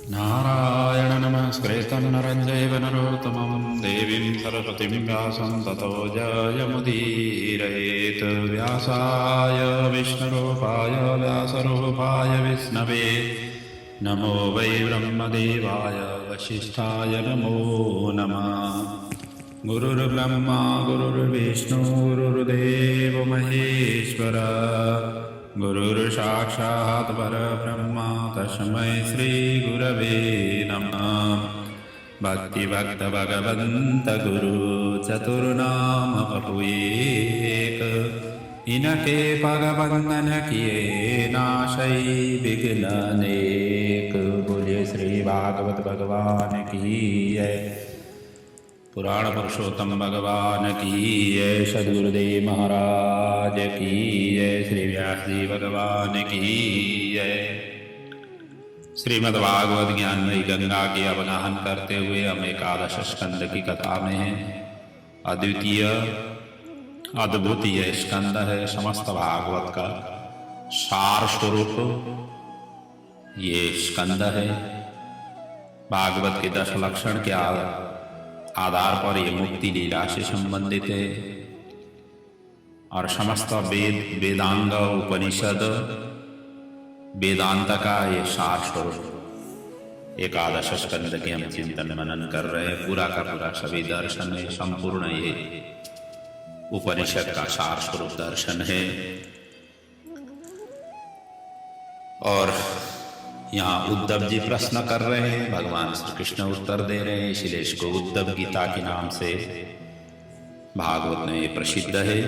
नारायण नमस्कृतं नरं चैव नरोत्तमं देवीं सरस्वतीं व्यासं ततो जयमुदीरयेत्। व्यासाय विष्णुरूपाय व्यासरूपाय विष्णवे नमो वै ब्रह्मदेवाय वसिष्ठाय नमो नमः। गुरुर्ब्रह्मा गुरुर्विष्णु गुरुर्देवो महेश्वर गुरुर्साक्षात् परब्रह्म तस्मै श्रीगुरवे नमः। भक्तिभक्तभगवन्त गुरु चतुर्नाम एक, इनके पगवंदन किए नाशै विघ्न अनेक। बोलिए श्री भागवत भगवान की जय। पुराण पुरुषोत्तम भगवान की जय। सद्गुरुदेव महाराज की जय। श्री व्यास जी भगवान की जय। श्रीमद्भागवत ज्ञानमयी गंगा के अवगाहन करते हुए हम एकादश स्कंद की कथा में हैं। अद्वितीय अद्भुतीय स्कंद है। समस्त भागवत का सार स्वरूप ये स्कंद है। भागवत के 10 लक्षण के आधार पर ये मुक्ति लीला से संबंधित है और समस्त वेद वेदांग उपनिषद वेदांत का ये सार स्वरूप एकादश स्कंद के हम चिंतन मनन कर रहे हैं। पूरा का पूरा सभी दर्शन है। संपूर्ण ये उपनिषद का सार स्वरूप दर्शन है। और यहाँ उद्धव जी प्रश्न कर रहे हैं, भगवान श्री कृष्ण उत्तर दे रहे हैं, इसलिए इसको उद्धव गीता के नाम से भागवत में ये प्रसिद्ध है।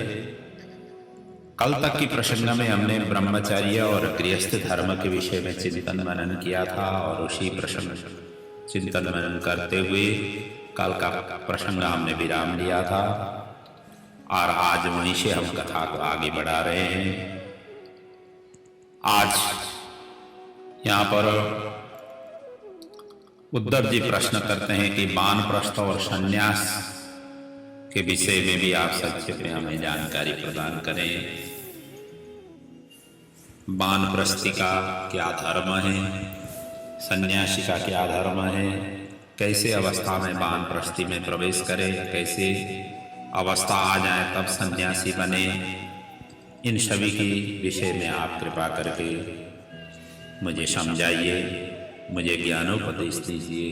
कल तक की प्रसंग में हमने ब्रह्मचर्य और गृहस्थ धर्म के विषय में चिंतन मनन किया था और उसी प्रसंग चिंतन मनन करते हुए कल का प्रसंग हमने विराम लिया था और आज वहीं से हम कथा को आगे बढ़ा रहे हैं। आज यहाँ पर उद्धव जी प्रश्न करते हैं कि वानप्रस्थ और संन्यास के विषय में भी आप संक्षेप में हमें जानकारी प्रदान करें। वानप्रस्थी का क्या धर्म है, संन्यासी का क्या धर्म है, कैसे अवस्था में वानप्रस्थी में प्रवेश करें, कैसे अवस्था आ जाए तब संन्यासी बने, इन सभी के विषय में आप कृपा करके मुझे समझाइए, मुझे ज्ञानोपदेश दीजिए।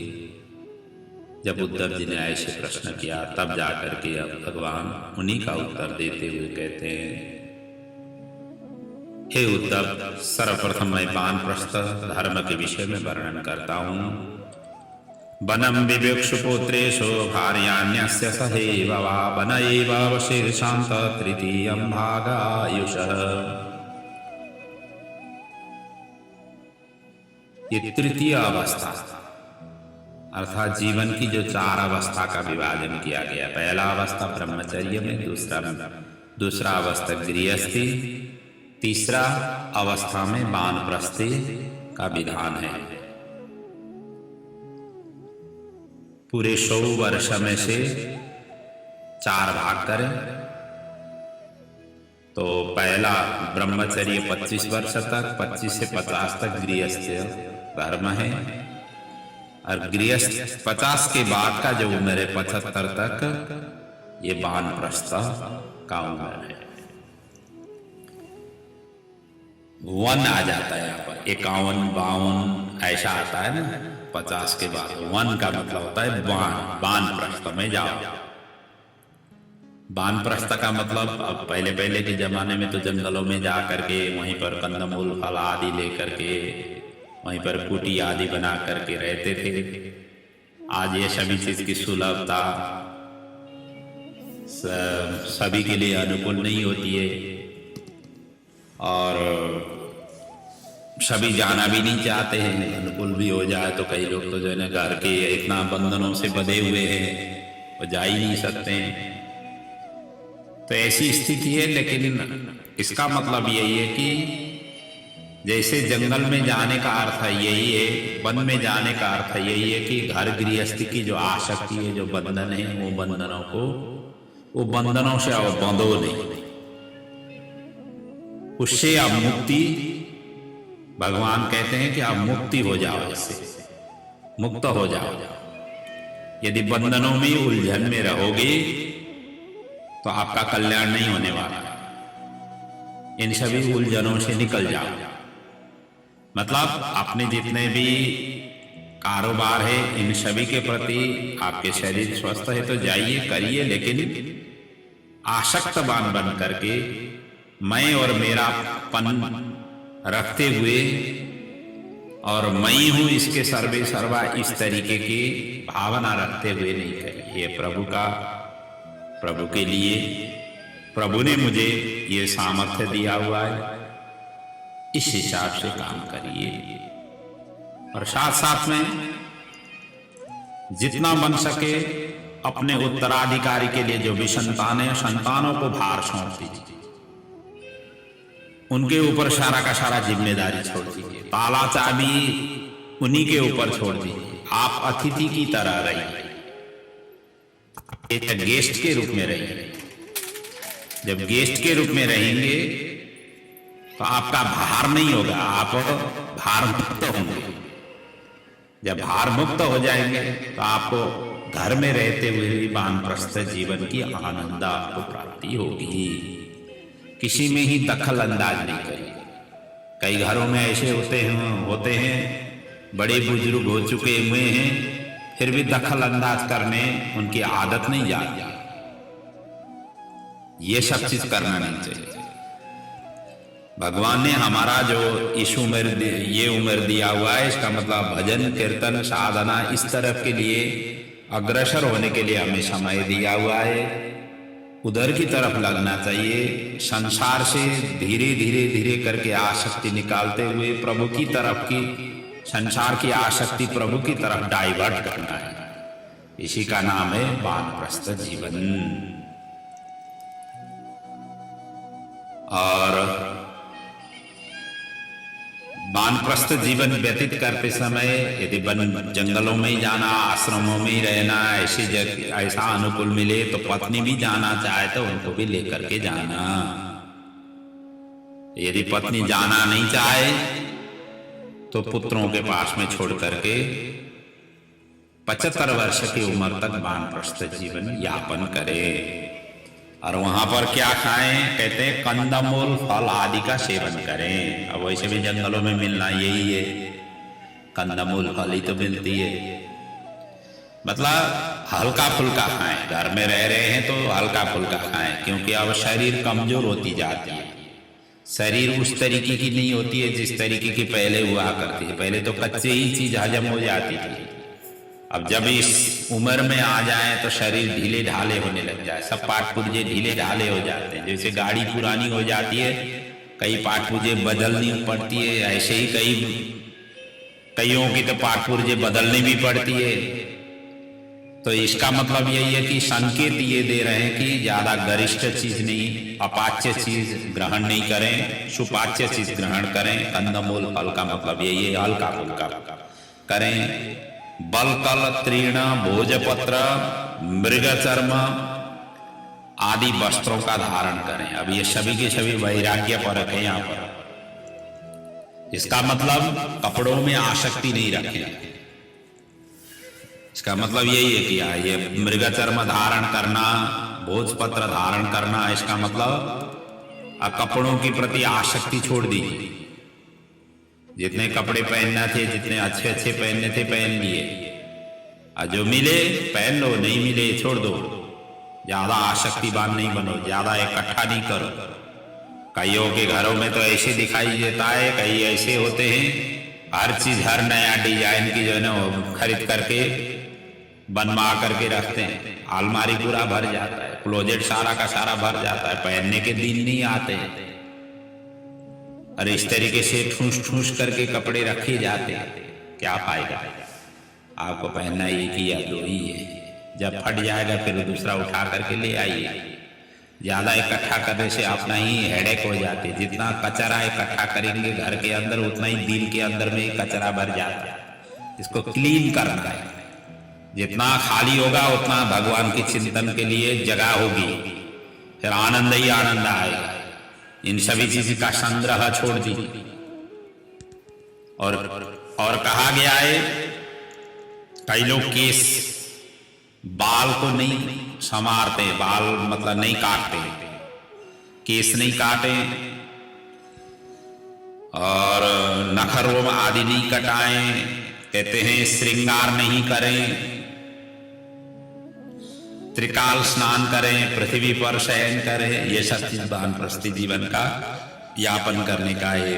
जब उद्धव जी ने ऐसे प्रश्न किया तब जाकर के अब भगवान उन्हीं का उत्तर देते हुए कहते हैं, हे उद्धव, सर्वप्रथम मैं वानप्रस्थ धर्म के विषय में वर्णन करता हूँ। वनम विवेक्षु पुत्रेषु भार्यान्यस्य सहैव वा वन एव अवशीर्षान्त तृतीयं भागायुषः। ये तृतीय अवस्था अर्थात जीवन की जो 4 अवस्था का विभाजन किया गया। पहला अवस्था ब्रह्मचर्य में, दूसरा अवस्था गृहस्थी, तीसरा अवस्था में वानप्रस्थी का विधान है। पूरे 100 वर्ष में से 4 भाग करें तो पहला ब्रह्मचर्य 25 वर्ष तक, 25 से 50 तक गृहस्थ धर्म है और गृहस्थ 50 के बाद का जो उम्र है 75 तक ये वानप्रस्थ का उम्र है। वन आ जाता है यहाँ पर 51, 52 ऐसा आता है ना। 50 के बाद वन का मतलब होता है वानप्रस्थ में जाओ। वानप्रस्थ का मतलब अब पहले के जमाने में तो जंगलों में जा करके वहीं पर कंदमूल फल आदि लेकर के वहीं पर कुटी आदि बना करके रहते थे। आज ये सभी चीज की सुलभता सभी के लिए अनुकूल नहीं होती है और सभी जाना भी नहीं चाहते हैं। अनुकूल भी हो जाए तो कई लोग तो जो है ना घर के इतना बंधनों से बंधे हुए हैं वो जा ही नहीं सकते हैं। तो ऐसी स्थिति है। लेकिन इसका मतलब यही है कि जैसे जंगल में जाने का अर्थ यही है, वन में जाने का अर्थ यही है कि घर गृहस्थी की जो आसक्ति है, जो बंधन है, वो बंधनों से आप बंधो नहीं, उससे आप मुक्ति, भगवान कहते हैं कि आप मुक्ति हो जाओ इससे। मुक्त हो जाओ। यदि बंधनों में उलझन में रहोगे तो आपका कल्याण नहीं होने वाला। इन सभी उलझनों से निकल जाओ। मतलब अपने जितने भी कारोबार है इन सभी के प्रति आपके शरीर स्वस्थ है तो जाइए करिए, लेकिन आसक्तवान बन करके मैं और मेरापन रखते हुए और मैं हूं इसके सर्वे सर्वा इस तरीके की भावना रखते हुए नहीं करिए। ये प्रभु के लिए प्रभु ने मुझे ये सामर्थ्य दिया हुआ है, इस हिसाब से काम करिए। और साथ साथ में जितना बन सके अपने उत्तराधिकारी के लिए जो भी संतान है, संतानों को भार सौंप दीजिए। उनके ऊपर सारा का सारा जिम्मेदारी छोड़ दीजिए। ताला चाबी उन्हीं के ऊपर छोड़ दीजिए। आप अतिथि की तरह रहिए, एक गेस्ट के रूप में रहिए। जब गेस्ट के रूप में रहेंगे तो आपका भार नहीं होगा, आप भार मुक्त होंगे। जब भार मुक्त हो जाएंगे तो आपको घर में रहते हुए भी वानप्रस्थ जीवन की आनंद आपको प्राप्ति होगी। किसी में ही दखल अंदाज नहीं करेंगे। कई घरों में ऐसे होते हैं बड़े बुजुर्ग हो चुके हुए हैं, फिर भी दखल अंदाज करने उनकी आदत नहीं जाती। ये सब चीज करना नहीं चाहिए। भगवान ने हमारा जो इस ये उम्र दिया हुआ है, इसका मतलब भजन कीर्तन साधना इस तरफ के लिए अग्रसर होने के लिए हमें समय दिया हुआ है। उधर की तरफ लगना चाहिए। संसार से धीरे धीरे धीरे करके आसक्ति निकालते हुए प्रभु की तरफ की, संसार की आसक्ति प्रभु की तरफ डाइवर्ट करना है। इसी का नाम है वानप्रस्थ जीवन। और वानप्रस्थ जीवन व्यतीत करते समय यदि वन जंगलों में ही जाना, आश्रमों में ही रहना, ऐसा अनुकूल मिले तो पत्नी भी जाना चाहे तो उनको भी लेकर के जाना। यदि पत्नी जाना नहीं चाहे तो पुत्रों के पास में छोड़ करके 75 वर्ष की उम्र तक वानप्रस्थ जीवन यापन करे। और वहां पर क्या खाएं? कहते हैं कंदमूल फल आदि का सेवन करें। अब वैसे भी जंगलों में मिलना यही है, कंदमूल फल ही तो मिलती है। मतलब हल्का फुल्का खाएं। घर में रह रहे हैं तो हल्का फुल्का खाएं, क्योंकि अब शरीर कमजोर होती जाती है। शरीर उस तरीके की नहीं होती है जिस तरीके की पहले हुआ करती है। पहले तो कच्चे ही चीज हजम हो जाती थी। अब जब इस उम्र में आ जाए तो शरीर ढीले ढाले होने लग जाए। सब पाठ पुर्जे ढीले ढाले हो जाते हैं। जैसे गाड़ी पुरानी हो जाती है, कई पाठ पुर्जे बदलनी पड़ती है, ऐसे ही कईयों की तो पाठ पुर्जे बदलनी भी पड़ती है। तो इसका मतलब यही है कि संकेत ये दे रहे हैं कि ज्यादा गरिष्ठ चीज नहीं, अपाच्य चीज ग्रहण नहीं करें, सुपाच्य चीज ग्रहण करें। कंदमूल फल का मतलब यही है, हल्का फुल्का करें। बलतल तृण भोजपत्र मृग चर्म आदि वस्त्रों का धारण करें। अब ये सभी के सभी वैराग्य परक है। यहाँ पर इसका मतलब कपड़ों में आसक्ति नहीं रखें। इसका मतलब यही है कि ये मृग चर्म धारण करना, भोजपत्र धारण करना, इसका मतलब कपड़ों के प्रति आसक्ति छोड़ दीजिए। जितने कपड़े पहनना थे, जितने अच्छे अच्छे पहनने थे पहन लिए। और जो मिले पहन लो, नहीं मिले छोड़ दो। ज्यादा आसक्तिवान नहीं बनो, ज्यादा इकट्ठा नहीं करो। कईयों के घरों में तो ऐसे दिखाई देता है, कई ऐसे होते हैं हर चीज हर नया डिजाइन की जो है ना खरीद करके बनवा करके रखते हैं। अलमारी पूरा भर जाता है, क्लोजेट सारा का सारा भर जाता है, पहनने के दिन नहीं आते। और इस तरीके से ठूस ठूस करके कपड़े रखे जाते हैं, क्या फायदा? आपको पहनना एक ही या दो ही है। जब फट जाएगा फिर दूसरा उठा करके ले आइए। ज्यादा इकट्ठा करने से अपना ही हेडेक हो जाती है। जितना कचरा इकट्ठा करेंगे घर के अंदर, उतना ही दिल के अंदर में कचरा भर जाता है। इसको क्लीन करना है। जितना खाली होगा उतना भगवान के चिंतन के लिए जगह होगी, फिर आनंद ही आनंद आएगा। इन सभी चीज का संग्रह छोड़ दीजिए। और कहा गया है कई लोग केस बाल को नहीं संवारते, बाल मतलब नहीं काटते, केस नहीं काटे और नखरों आदि नहीं कटाएं, कहते हैं श्रृंगार नहीं करें, त्रिकाल स्नान करें, पृथ्वी पर शयन करें, ये सब चीज वानप्रस्थी जीवन का यापन करने का ये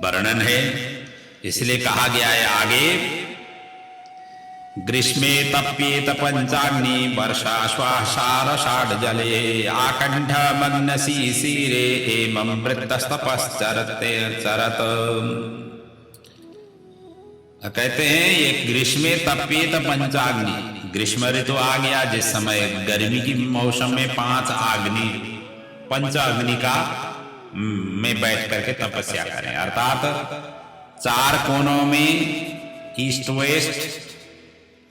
वर्णन है। इसलिए कहा गया है आगे, ग्रीष्मे तप्येत पंचाग्नि वर्षाश्वासार षाढ़ जले आकंठ मग्न शिशिरे एवं वृत्तस्तपश्चरते चरत। कहते हैं ये ग्रीष्मे तप्येत पंचाग्नि, ग्रीष्म ऋतु आ गया जिस समय गर्मी की मौसम में 5 अग्नि पंचाग्नि का में बैठ करके तपस्या करें, अर्थात 4 कोनों में ईस्ट वेस्ट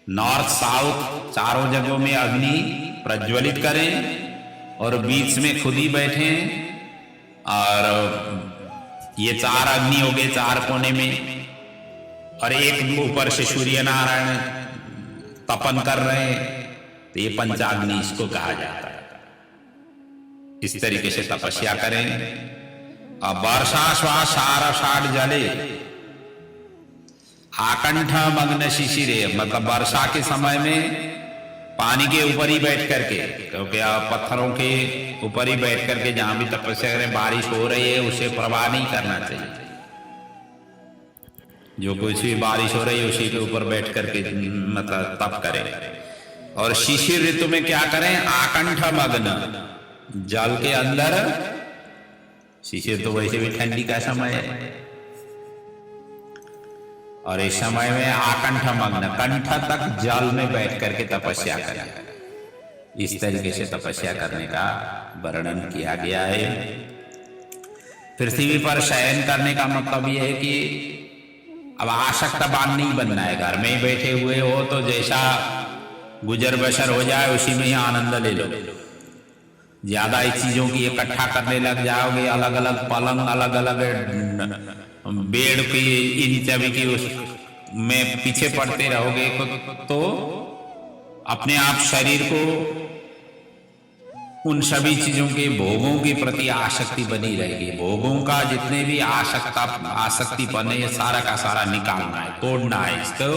नॉर्थ साउथ चारों जगहों में अग्नि प्रज्वलित करें और बीच में खुद ही बैठे और ये 4 अग्नि हो गए 4 कोने में, और एक ऊपर से सूर्य नारायण तपन कर रहे हैं, तो ये पंचाग्नि इसको कहा जाता है। इस तरीके से तपस्या करें। अब वर्षा श्वास सारा षाढ़ जले आकंठ मग्न शिशिरे, मतलब वर्षा के समय में पानी के ऊपर ही बैठ करके, क्योंकि आप पत्थरों के ऊपर ही बैठ करके जहां भी तपस्या करें, बारिश हो रही है उसे प्रवाह नहीं करना चाहिए, जो कुछ भी बारिश हो रही है उसी के ऊपर बैठ करके मतलब तप करें। और शिशिर ऋतु में क्या करें, आकंठ मग्न, जल के अंदर, शिशिर तो वैसे भी ठंडी का समय है, और इस समय में आकंठ मग्न, कंठ तक जल में बैठ करके तपस्या करें। इस तरीके से तपस्या करने का वर्णन किया गया है। पृथ्वी पर शयन करने का मतलब यह है कि अब आसक्तवान नहीं बनना है, घर में ही बैठे हुए हो तो जैसा गुजर बसर हो जाए उसी में ही आनंद ले लो। ज्यादा ही चीजों की इकट्ठा करने लग जाओगे, अलग अलग पलंग, अलग अलग बेड की, इन सभी की उस में पीछे पड़ते रहोगे तो अपने आप शरीर को उन सभी चीजों के भोगों के प्रति आसक्ति बनी रहेगी। भोगों का जितने भी आसक्तिपन है, ये सारा का सारा निकालना है, तोड़ना है इसको।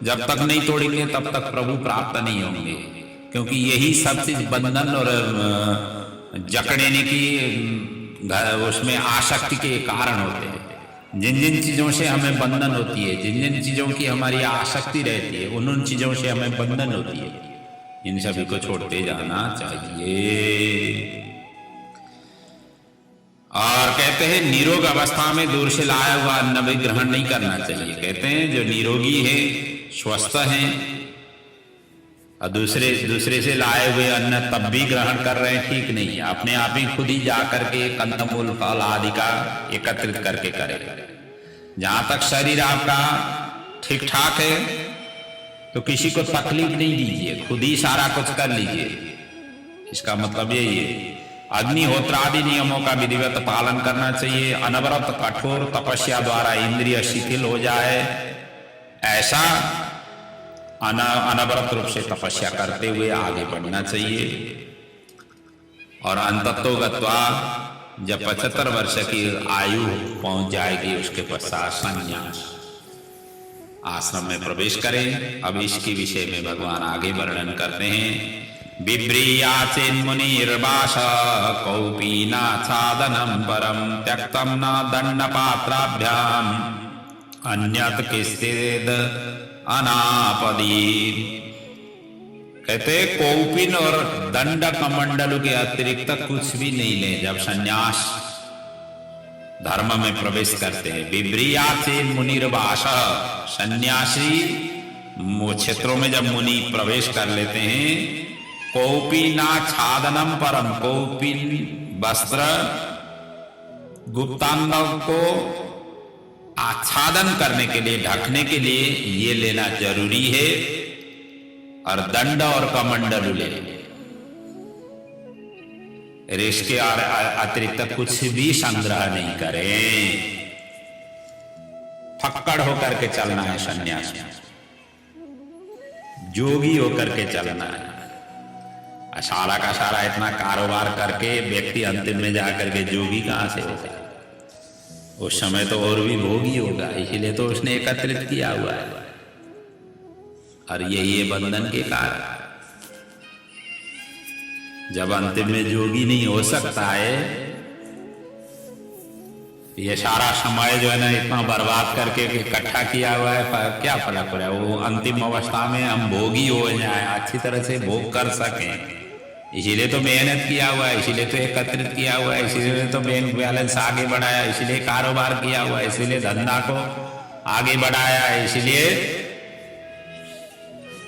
जब तक नहीं तोड़ेंगे तब तक प्रभु प्राप्त नहीं होंगे, क्योंकि यही सब चीज बंधन और जकड़ने की उसमें आसक्ति के कारण होते हैं। जिन जिन चीजों से हमें बंधन होती है, जिन जिन चीजों की हमारी आसक्ति रहती है, उन उन चीजों से हमें बंधन होती है, इन सभी को छोड़ते जाना चाहिए। और कहते हैं निरोग अवस्था में दूर से लाया हुआ अन्न भी ग्रहण नहीं करना चाहिए। कहते हैं जो निरोगी है, स्वस्थ हैं और दूसरे से लाए हुए अन्न तब भी ग्रहण कर रहे हैं, ठीक नहीं है। अपने आप ही खुद ही जाकर के कंदमूल फल आदि का एकत्रित करके करें। जहां तक शरीर आपका ठीक ठाक है तो किसी को तकलीफ नहीं दीजिए, खुद ही सारा कुछ कर लीजिए। इसका मतलब यही है। अग्निहोत्र आदि नियमों का विधिवत पालन करना चाहिए। अनवरत कठोर तपस्या द्वारा इंद्रिय शिथिल हो जाए, ऐसा अनवरत रूप से तपस्या करते हुए आगे बढ़ना चाहिए। और अंततो गत्वा जब 75 वर्ष की आयु पहुंच जाएगी उसके पश्चात संन्यास, आश्रम में प्रवेश करें। अब इसके विषय में भगवान आगे वर्णन करते हैं। बिभ्रीया चेन्मुनिर्वास कौपीना छादनम परम त्यक्तम न दंड पात्राभ्याम अन्यत किस्तेद अनापदी। कहते कौपिन और दंड कमंडलों के अतिरिक्त कुछ भी नहीं ले जब संन्यास धर्म में प्रवेश करते हैं। बिभ्रिया से मुनिर्वास, सन्यासी क्षेत्रों में जब मुनि प्रवेश कर लेते हैं। कौपीना छादनम परम, कौपिन वस्त्र गुप्तांग को आच्छादन करने के लिए, ढकने के लिए ये लेना जरूरी है। और दंड और कमंडलू ले, इसके अतिरिक्त कुछ भी संग्रह नहीं करें। फक्कड़ होकर के चलना है सन्यास में। जोगी होकर के चलना है। सारा का सारा इतना कारोबार करके व्यक्ति अंतिम में जाकर के जोगी कहाँ से होगा? उस समय तो और भी भोगी होगा, इसीलिए तो उसने एकत्रित किया हुआ है। और ये बंधन के कारण जब अंतिम में जोगी नहीं हो सकता है, ये सारा समय जो है ना इतना बर्बाद करके इकट्ठा किया हुआ है, क्या फर्क पड़ा? वो अंतिम अवस्था में हम भोगी हो जाए, अच्छी तरह से भोग कर सकें, इसीलिए तो मेहनत किया हुआ है, इसीलिए तो एकत्रित किया हुआ है, इसीलिए तो बैंक बैलेंस आगे बढ़ाया, इसीलिए कारोबार किया हुआ है, इसीलिए धंधा को आगे बढ़ाया है, इसीलिए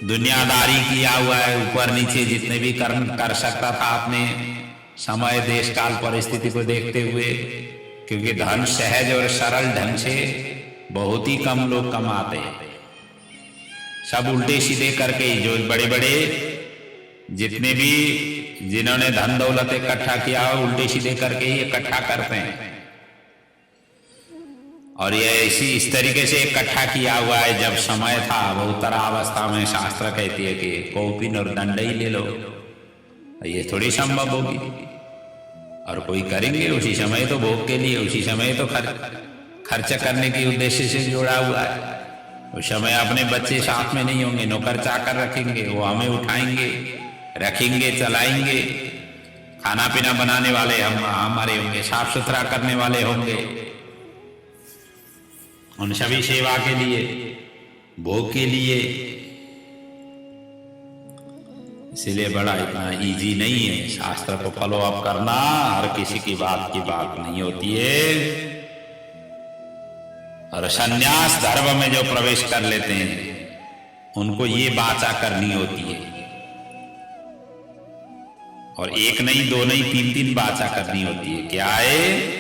दुनियादारी किया हुआ है, ऊपर नीचे जितने भी कर्म कर सकता था अपने समय देश काल परिस्थिति को देखते हुए। क्योंकि धन सहज और सरल ढंग से बहुत ही कम लोग कमाते हैं, सब उल्टे सीधे करके ही। जो बड़े बड़े जितने भी जिन्होंने धन दौलत इकट्ठा किया हो, उल्टे सीधे करके ही इकट्ठा करते हैं। और ये इस तरीके से इकट्ठा किया हुआ है। जब समय था बहुतरावस्था में, शास्त्र कहती है कि कौपिन और दंड ही ले लो, ये थोड़ी संभव होगी। और कोई करेंगे उसी समय तो भोग के लिए, उसी समय तो खर्च करने के उद्देश्य से जोड़ा हुआ है। उस समय अपने बच्चे साथ में नहीं होंगे, नौकर चाकर रखेंगे, वो हमें उठाएंगे, रखेंगे, चलाएंगे। खाना पीना बनाने वाले हम हमारे होंगे, साफ सुथरा करने वाले होंगे, उन सभी सेवा के लिए, भोग के लिए। इसीलिए बड़ा इतना इजी नहीं है शास्त्र को फॉलो अप करना। हर किसी की बात नहीं होती है। और संन्यास धर्म में जो प्रवेश कर लेते हैं उनको ये वाचा करनी होती है। और एक नहीं, दो नहीं, तीन वाचा करनी होती है। क्या है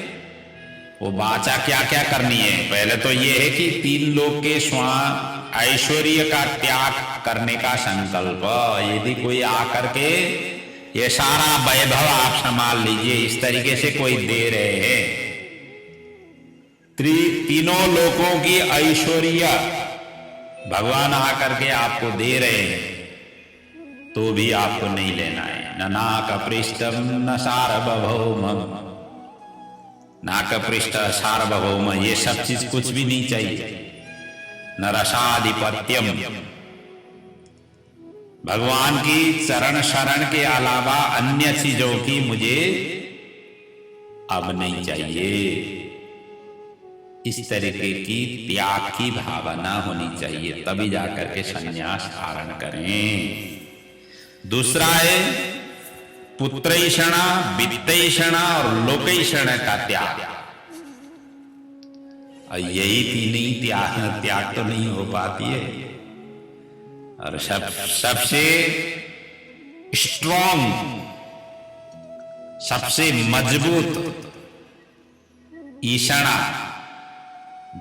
वो वाचा? क्या क्या करनी है? पहले तो ये है कि 3 लोक के ऐश्वर्य का त्याग करने का संकल्प। यदि कोई आकर के ये सारा वैभव आप संभाल लीजिए, इस तरीके से कोई दे रहे हैं, तीनों लोकों की ऐश्वर्य भगवान आकर के आपको दे रहे हैं, तो भी आपको नहीं लेना है। न नाक पृष्ठम न सार्वभौमम, नाक पृष्ठ सार्वभौम, ये सब चीज कुछ भी नहीं चाहिए। न रसाधिपत्यम, भगवान की चरण शरण के अलावा अन्य चीजों की मुझे अब नहीं चाहिए। इस तरीके की त्याग की भावना होनी चाहिए, तभी जाकर के संन्यास धारण करें। दूसरा है पुत्रैषणा, वित्तैषणा और लोकैषणा का त्याग। यही तीन त्याग तो नहीं हो पाती है। और सबसे स्ट्रॉन्ग, सबसे मजबूत ईषणा,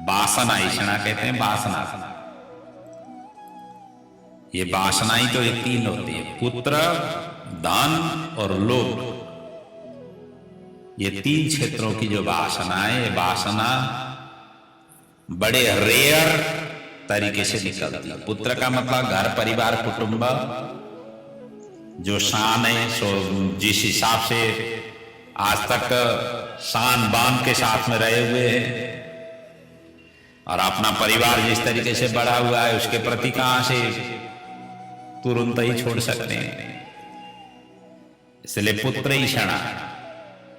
वासना, ईषणा कहते हैं वासना। ये वासना ही तो ये 3 होती है, पुत्र, धन और लोभ। ये 3 क्षेत्रों की जो वासना है, ये वासना बड़े रेयर तरीके से निकलती है। पुत्र का मतलब घर परिवार कुटुंब, जो शान है, सो जिस हिसाब से आज तक शान बान के साथ में रहे हुए हैं और अपना परिवार जिस तरीके से बढ़ा हुआ है, उसके प्रति कहां से तुरंत ही छोड़ सकते हैं। इसलिए पुत्र ईषणा।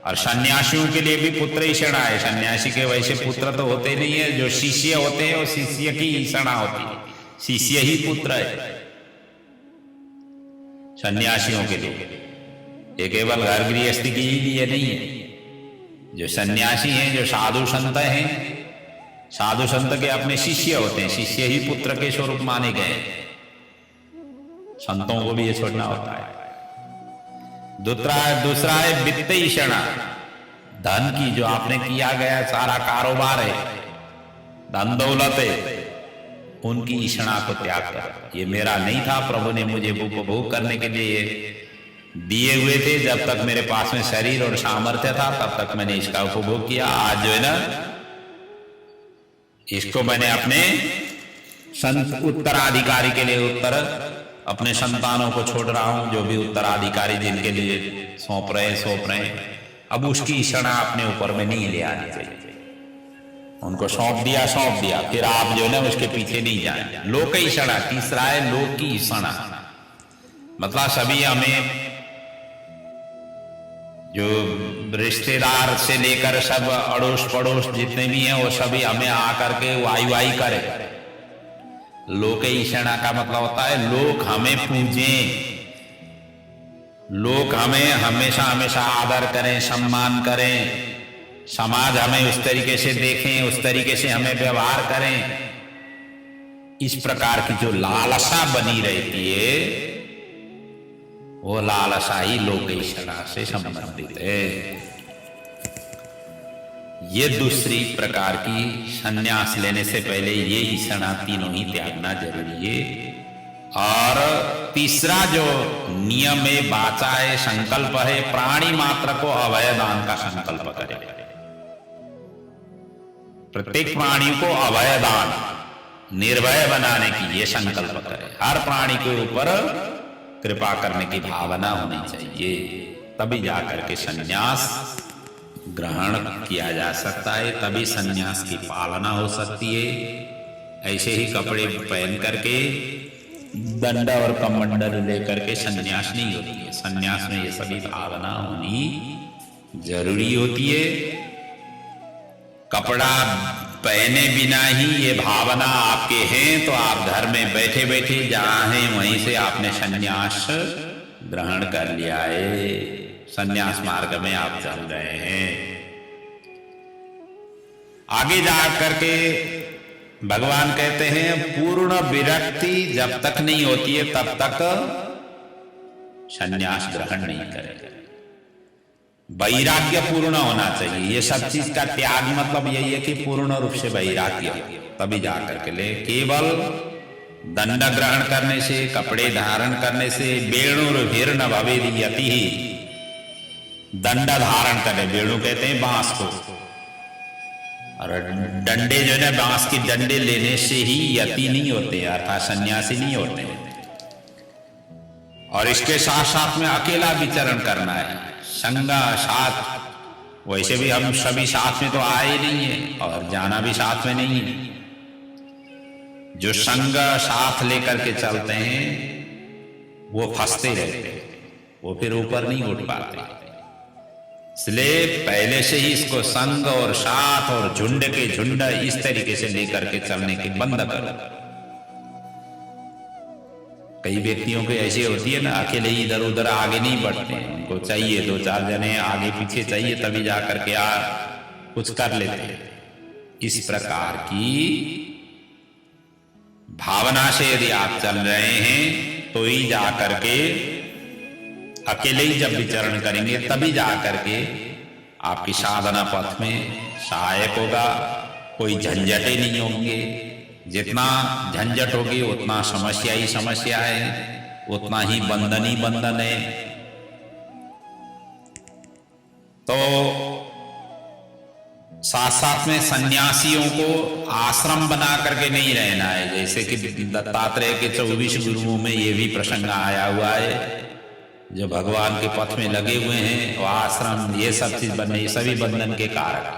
और सन्यासियों के लिए भी पुत्र ईषणा है। सन्यासी के वैसे पुत्र तो होते नहीं है, जो शिष्य होते हैं वो शिष्य की ईषणा होती है, शिष्य ही पुत्र है सन्यासियों के लिए। ये केवल घर गृहस्थी के लिए नहीं है। जो सन्यासी हैं, जो साधु संत हैं, साधु संत के अपने शिष्य होते हैं, शिष्य ही पुत्र के स्वरूप माने गए। संतों को भी ये छोड़ना होता है। दूसरा है वित्तैषणा, धन की, जो आपने किया गया सारा कारोबार है, धन दौलत है, उनकी ईषणा को त्याग कर। ये मेरा नहीं था, प्रभु ने मुझे उपभोग करने के लिए दिए हुए थे। जब तक मेरे पास में शरीर और सामर्थ्य था तब तक मैंने इसका उपभोग किया। आज जो है ना, इसको मैंने अपने संत उत्तराधिकारी के लिए अपने संतानों को छोड़ रहा हूं, जो भी उत्तराधिकारी जिनके लिए सौंप रहे, अब उसकी ईषणा अपने ऊपर में नहीं ले आनी चाहिए। उनको सौंप दिया, फिर आप जो है ना उसके पीछे नहीं जाए। लोक ईषणा, तीसरा है लोक की ईषणा, मतलब सभी हमें जो रिश्तेदार से लेकर सब अड़ोस पड़ोस जितने भी हैं वो सभी हमें आकर के वाई करे। लोक ईषणा का मतलब होता है लोग हमें पूजें, लोग हमें हमेशा हमेशा आदर करें, सम्मान करें, समाज हमें उस तरीके से देखें, उस तरीके से हमें व्यवहार करें। इस प्रकार की जो लालसा बनी रहती है वो लालसा ही लोक ईषणा से संबंधित है। ये दूसरी प्रकार की संन्यास लेने से पहले ये ईषणा तीनों ही त्यागना जरूरी है। और तीसरा जो नियम है, वाचा है, संकल्प है, प्राणी मात्र को अभय दान का संकल्प करे। प्रत्येक प्राणी को अभय दान, निर्भय बनाने की ये संकल्प करे। हर प्राणी के ऊपर कृपा करने की भावना होनी चाहिए, तभी जाकर के संन्यास ग्रहण किया जा सकता है, तभी संन्यास की पालना हो सकती है। ऐसे ही कपड़े पहन करके दंड और कमंडल लेकर के संन्यास नहीं होती है। संन्यास में ये सभी भावना होनी जरूरी होती है। कपड़ा पहने बिना ही ये भावना आपके हैं तो आप घर में बैठे बैठे जहां हैं वहीं से आपने संन्यास ग्रहण कर लिया है, संन्यास मार्ग में आप चल रहे हैं। आगे जा करके भगवान कहते हैं पूर्ण विरक्ति जब तक नहीं होती है तब तक संन्यास ग्रहण नहीं करेगा। वैराग्य पूर्ण होना चाहिए। ये सब चीज का त्याग मतलब यही है कि पूर्ण रूप से वैराग्य, तभी जाकर के ले। केवल दंड ग्रहण करने से, कपड़े धारण करने से, वेणुर्भिर्न भवेत् यतिः, दंड धारण करने, वेणु कहते हैं बांस को, और डंडे जो है बांस के डंडे लेने से ही यति नहीं होते, अर्थात सन्यासी नहीं होते। और इसके साथ साथ में अकेला विचरण करना है, संगा साथ। वैसे भी हम सभी साथ में तो आए नहीं है और जाना भी साथ में नहीं है। जो संग साथ लेकर के चलते हैं वो फंसते रहते हैं, वो फिर ऊपर नहीं उठ पाते। इसलिए पहले से ही इसको संग और साथ और झुंड के झुंड इस तरीके से लेकर के चलने के बंद करो। कई व्यक्तियों को ऐसी होती है ना, अकेले ही इधर उधर आगे नहीं बढ़ते, उनको चाहिए दो चार जने आगे पीछे चाहिए तभी जाकर के कुछ कर लेते हैं। इस प्रकार की भावना से यदि आप चल रहे हैं तो ही जाकर के, अकेले ही जब विचरण करेंगे तभी जाकर के आपकी साधना पथ में सहायक होगा। कोई झंझटे नहीं होंगे। जितना झंझट होगी उतना समस्या ही समस्या है, उतना ही बंधन है। तो साथ साथ में सन्यासियों को आश्रम बना करके नहीं रहना है। जैसे कि दत्तात्रेय के 24 गुरुओं में ये भी प्रसंग आया हुआ है, जो भगवान के पथ में लगे हुए हैं, वो आश्रम ये सब चीज बनने, सभी बंधन के कारक।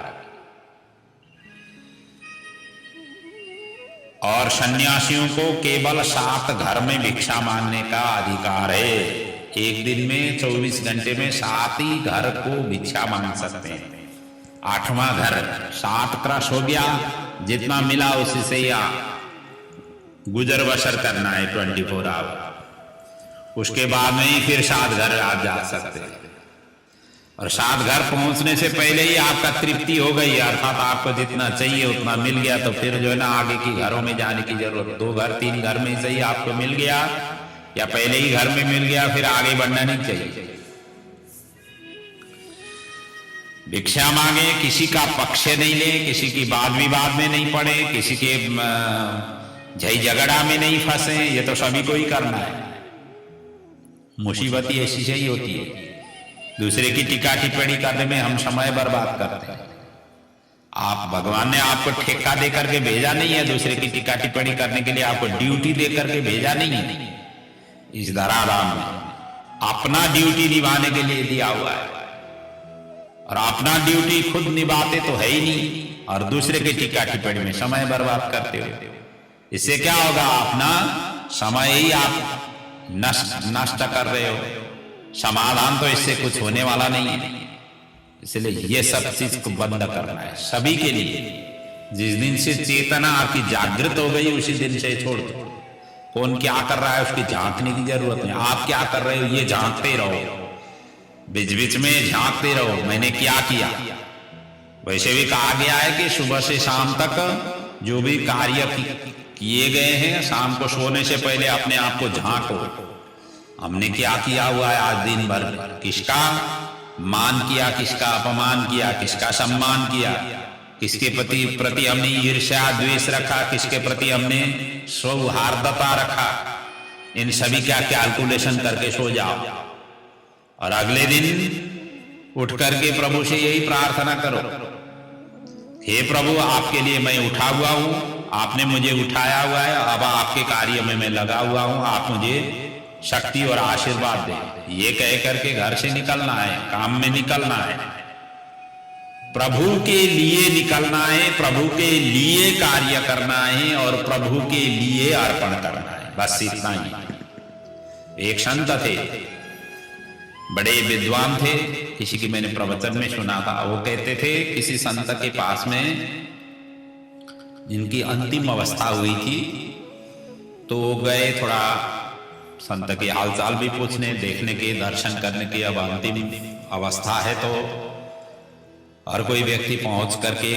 और सन्यासियों को केवल 7 घर में भिक्षा मांगने का अधिकार है। एक दिन में 24 घंटे में 7 ही घर को भिक्षा मांग सकते हैं। 8वां घर 7 क्रश हो गया, जितना मिला उसी से या गुजर बसर करना है 24 आवर। उसके बाद में ही फिर 7 घर आप जा सकते हैं। और 7 घर पहुंचने से पहले ही आपका तृप्ति हो गई, अर्थात आपको जितना चाहिए उतना मिल गया, तो फिर जो है ना आगे की घरों में जाने की जरूरत। 2 घर 3 घर में सही आपको मिल गया या पहले ही घर में मिल गया, फिर आगे बढ़ना नहीं चाहिए। भिक्षा मांगे, किसी का पक्ष नहीं ले, किसी की वाद विवाद में नहीं पड़े, किसी के झई झगड़ा में नहीं फंसे, ये तो सभी को ही करना है। मुसीबत ही ऐसी से ही होती है। दूसरे की टीका टिप्पणी करने में हम समय बर्बाद करते हैं। आप, भगवान ने आपको ठेका दे करके भेजा नहीं है दूसरे की टीका टिप्पणी करने के लिए, आपको ड्यूटी दे करके भेजा नहीं है। इस धराधाम में अपना ड्यूटी निभाने के लिए दिया हुआ है, और अपना ड्यूटी खुद निभाते तो है ही नहीं, और दूसरे की टीका टिप्पणी में समय बर्बाद करते हो। इससे क्या होगा? अपना समय ही आप नष्ट कर रहे हो। समाधान तो इससे कुछ होने वाला नहीं है। इसलिए ये सब चीज को बंद करना है सभी के लिए। जिस दिन से चेतना आपकी जागृत हो गई उसी दिन से छोड़ दो। कौन क्या कर रहा है उसकी झांकने की जरूरत नहीं। आप क्या कर रहे हो ये झांकते रहो, बीच बीच में झांकते रहो मैंने क्या किया। वैसे भी कहा गया है कि सुबह से शाम तक जो भी कार्य किए गए हैं, शाम को सोने से पहले अपने आप को झांको। हमने क्या किया हुआ है आज दिन भर, किसका मान किया, किसका अपमान किया, किसका सम्मान किया, किसके प्रति हमने ईर्ष्या द्वेष रखा, किसके प्रति हमने सौहार्दता रखा। इन सभी का कैलकुलेशन करके सो जाओ, और अगले दिन उठ करके प्रभु से यही प्रार्थना करो, हे प्रभु आपके लिए मैं उठा हुआ हूं, आपने मुझे उठाया हुआ है, अब आपके कार्य में मैं लगा हुआ हूं, आप मुझे शक्ति और आशीर्वाद दें। ये कह करके घर से निकलना है, काम में निकलना है, प्रभु के लिए निकलना है, प्रभु के लिए कार्य करना है और प्रभु के लिए अर्पण करना है। बस इतना ही। एक संत थे, बड़े विद्वान थे, किसी की मैंने प्रवचन में सुना था। वो कहते थे किसी संत के पास में जिनकी अंतिम अवस्था हुई थी, तो वो गए थोड़ा संत के हालचाल भी पूछने, देखने के, दर्शन करने की। अब अंतिम अवस्था है तो हर कोई व्यक्ति पहुंच करके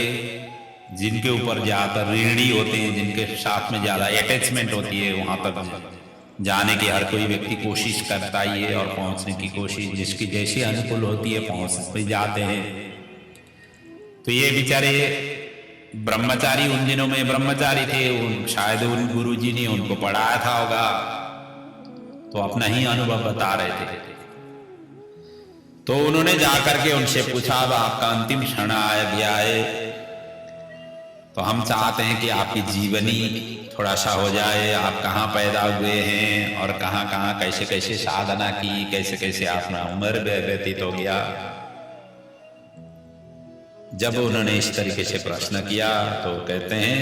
जिनके ऊपर ज्यादातर ऋणी होते हैं, जिनके साथ में ज्यादा अटैचमेंट होती है, वहां तक जाने की हर कोई व्यक्ति कोशिश करता ही है और पहुंचने की कोशिश जिसकी जैसी अनुकूल होती है पहुंच भी जाते हैं। तो ये बेचारे ब्रह्मचारी, उन दिनों में ब्रह्मचारी थे, शायद उन गुरुजी ने उनको पढ़ाया था होगा, तो अपना ही अनुभव बता रहे थे। तो उन्होंने जाकर के उनसे पूछा, अब आपका अंतिम क्षण आया गया है, तो हम चाहते हैं कि आपकी जीवनी थोड़ा सा हो जाए, आप कहाँ पैदा हुए हैं और कहाँ कहाँ कैसे कैसे साधना की, कैसे कैसे आपका उम्र व्यतीत हो गया। जब उन्होंने इस तरीके से प्रश्न किया तो कहते हैं,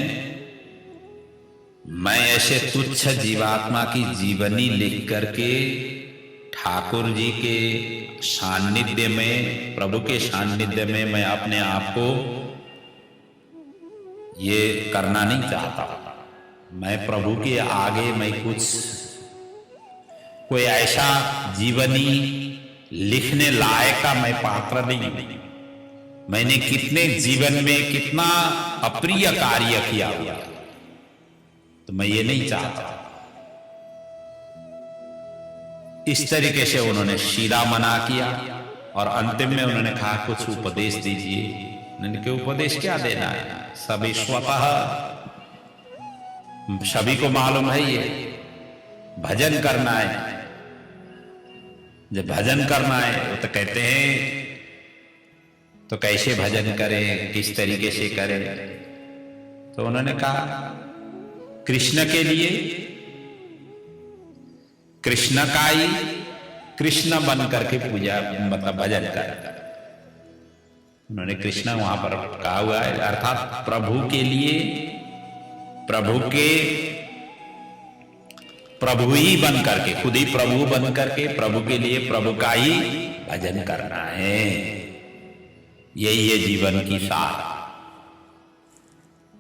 मैं ऐसे तुच्छ जीवात्मा की जीवनी लिख करके ठाकुर जी के सान्निध्य में, प्रभु के सान्निध्य में मैं अपने आप को ये करना नहीं चाहता। मैं प्रभु के आगे मैं कुछ कोई ऐसा जीवनी लिखने लायक का मैं पात्र नहीं। मैंने कितने जीवन में कितना अप्रिय कार्य किया हुआ, तो मैं ये नहीं चाहता। इस तरीके से उन्होंने सीधा मना किया और अंतिम में उन्होंने कहा कुछ उपदेश दीजिए। उन्होंने कहा उपदेश क्या देना है, सभी स्वतः सभी को मालूम है ये भजन करना है। जब भजन करना है वो तो कहते हैं तो कैसे भजन करें, किस तरीके से करें। तो उन्होंने कहा कृष्ण के लिए कृष्ण का ही कृष्ण बन करके पूजा मतलब भजन कर। उन्होंने कृष्ण वहां पर कहा हुआ है, अर्थात प्रभु के लिए प्रभु ही बन करके, खुद ही प्रभु बन करके प्रभु के लिए प्रभु का ही भजन करना है। यही है जीवन की सार।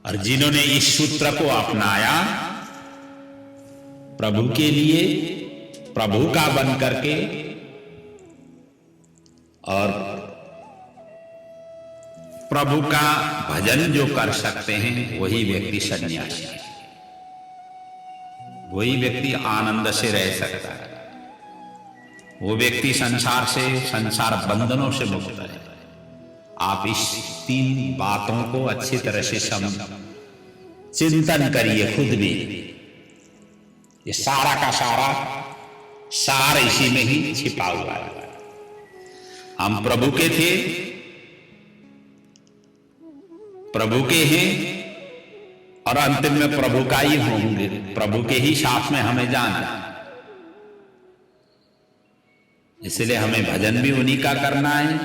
और जिन्होंने इस सूत्र को अपनाया, प्रभु के लिए प्रभु का बन करके और प्रभु का भजन जो कर सकते हैं, वही व्यक्ति सन्यासी है। वही व्यक्ति आनंद से रह सकता है। वो व्यक्ति संसार से, संसार बंधनों से मुक्त है। आप इस तीन बातों को अच्छी तरह से चिंतन करिए खुद भी। ये सारा का सारा सार इसी में ही छिपा हुआ है। हम प्रभु के थे, प्रभु के हैं और अंतिम में प्रभु का ही होंगे। प्रभु के ही साथ में हमें जाना। इसलिए हमें भजन भी उन्हीं का करना है,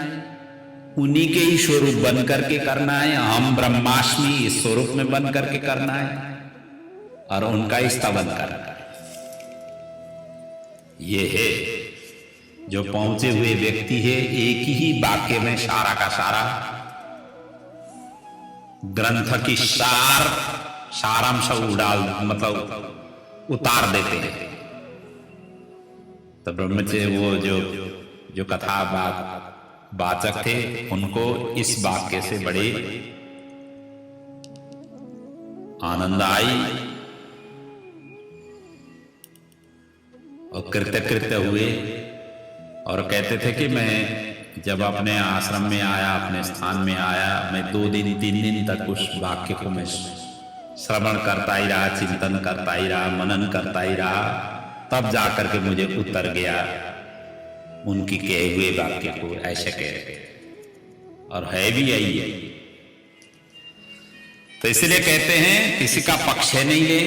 उन्हीं के ही स्वरूप बन करके करना है। हम ब्रह्माष्टमी इस स्वरूप में बन करके करना है और उनका ही स्तवन करना है। ये है जो पहुंचे हुए व्यक्ति है, एक ही वाक्य में सारा का सारा ग्रंथ की सारांश मतलब उतार देते हैं। तो ब्रह्मचर्य वो जो कथा वाचक थे, उनको इस वाक्य से बड़े आनंद आई और कृतकृत्य हुए और कहते थे कि मैं जब अपने आश्रम में आया, अपने स्थान में आया, मैं 2 दिन 3 दिन तक उस वाक्य को मैं श्रवण करता ही रहा, चिंतन करता ही रहा, मनन करता ही रहा, तब जाकर के मुझे उतर गया उनकी कहे हुए वाक्य को। ऐसे कहते और है भी यही है। तो इसलिए कहते हैं किसी का पक्ष नहीं लें,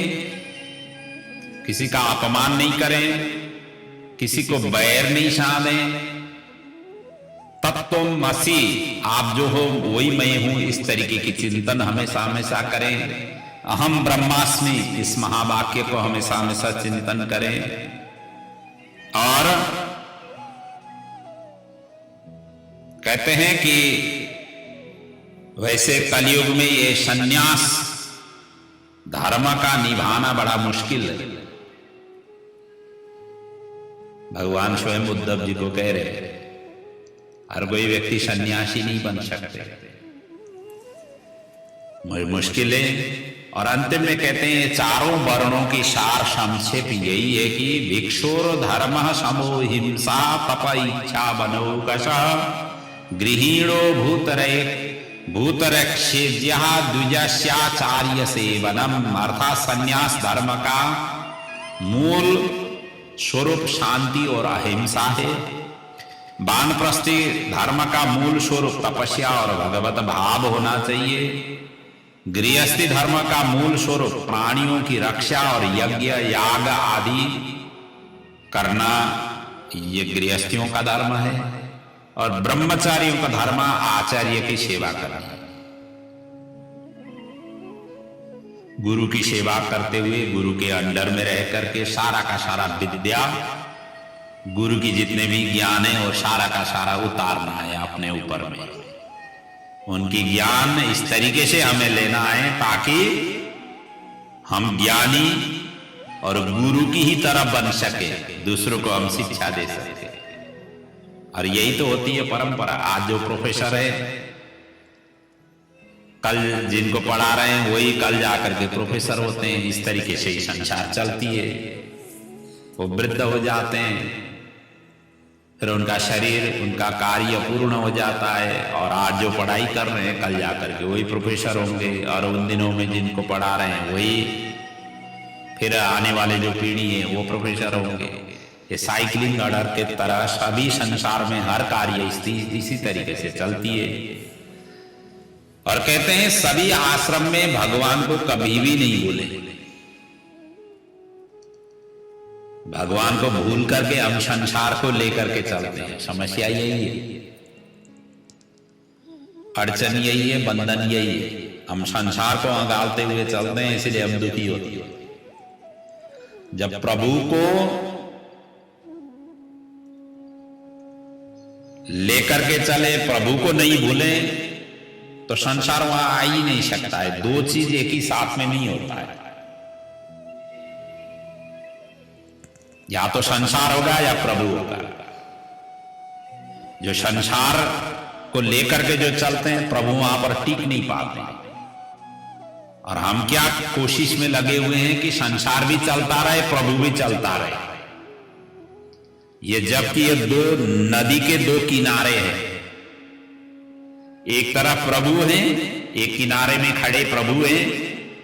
किसी का अपमान नहीं करें, किसी को बैर नहीं साधें। तत्त्वमसि, आप जो हो वही मैं हूं, इस तरीके की चिंतन हमेशा हमेशा करें। अहम ब्रह्मास्मि, इस महावाक्य को हमेशा हमेशा चिंतन करें। और कहते हैं कि वैसे कलयुग में ये सन्यास धर्म का निभाना बड़ा मुश्किल है। भगवान स्वयं उद्धव जी को कह रहे हैं हर कोई व्यक्ति सन्यासी नहीं बन सकते, मुश्किल है। और अंतिम में कहते हैं चारों वर्णों की सार संक्षेप यही है कि भिक्षुर धर्म समो हिंसा तप इच्छा बनो कशा गृहीणो भूतरक्षेज्य द्विजस्याचार्य सेवनम। अर्थात संन्यास धर्म का मूल स्वरूप शांति और अहिंसा है। वानप्रस्थी धर्म का मूल स्वरूप तपस्या और भगवत भाव होना चाहिए। गृहस्थी धर्म का मूल स्वरूप प्राणियों की रक्षा और यज्ञ याग आदि करना, ये गृहस्थियों का धर्म है। और ब्रह्मचारियों का धर्म आचार्य की सेवा करना, गुरु की सेवा करते हुए गुरु के अंडर में रह करके सारा का सारा विद्या, गुरु की जितने भी ज्ञान है और सारा का सारा उतारना है अपने ऊपर में। उनकी ज्ञान इस तरीके से हमें लेना है ताकि हम ज्ञानी और गुरु की ही तरह बन सके, दूसरों को हम शिक्षा दे सके। और यही तो होती है परंपरा। आज जो प्रोफेसर है, कल जिनको पढ़ा रहे हैं वही कल जाकर के प्रोफेसर होते हैं। इस तरीके से ही संसार चलती है। वो वृद्ध हो जाते हैं, फिर उनका शरीर, उनका कार्य पूर्ण हो जाता है और आज जो पढ़ाई कर रहे हैं कल जाकर के वही प्रोफेसर होंगे। और उन दिनों में जिनको पढ़ा रहे हैं वही फिर आने वाले जो पीढ़ी है वो प्रोफेसर होंगे। ये साइकिलिंग ऑर्डर के तरह सभी संसार में हर कार्य इसी तरीके से चलती है। और कहते हैं सभी आश्रम में भगवान को कभी भी नहीं भूले। भगवान को भूल करके हम संसार को लेकर के चलते हैं। समस्या यही है, अड़चन यही है, बंधन यही है। हम संसार को अंगालते हुए चलते हैं, इसलिए हम दुखी होते हैं। जब प्रभु को लेकर के चले, प्रभु को नहीं भूले, तो संसार वहां आ ही नहीं सकता है। 2 चीज एक ही साथ में नहीं होता है। या तो संसार होगा या प्रभु होगा। जो संसार को लेकर के जो चलते हैं, प्रभु वहां पर टिक नहीं पाते। और हम क्या कोशिश में लगे हुए हैं कि संसार भी चलता रहे, प्रभु भी चलता रहे। ये जबकि ये 2 नदी के 2 किनारे हैं। एक तरफ प्रभु हैं, एक किनारे में खड़े प्रभु हैं,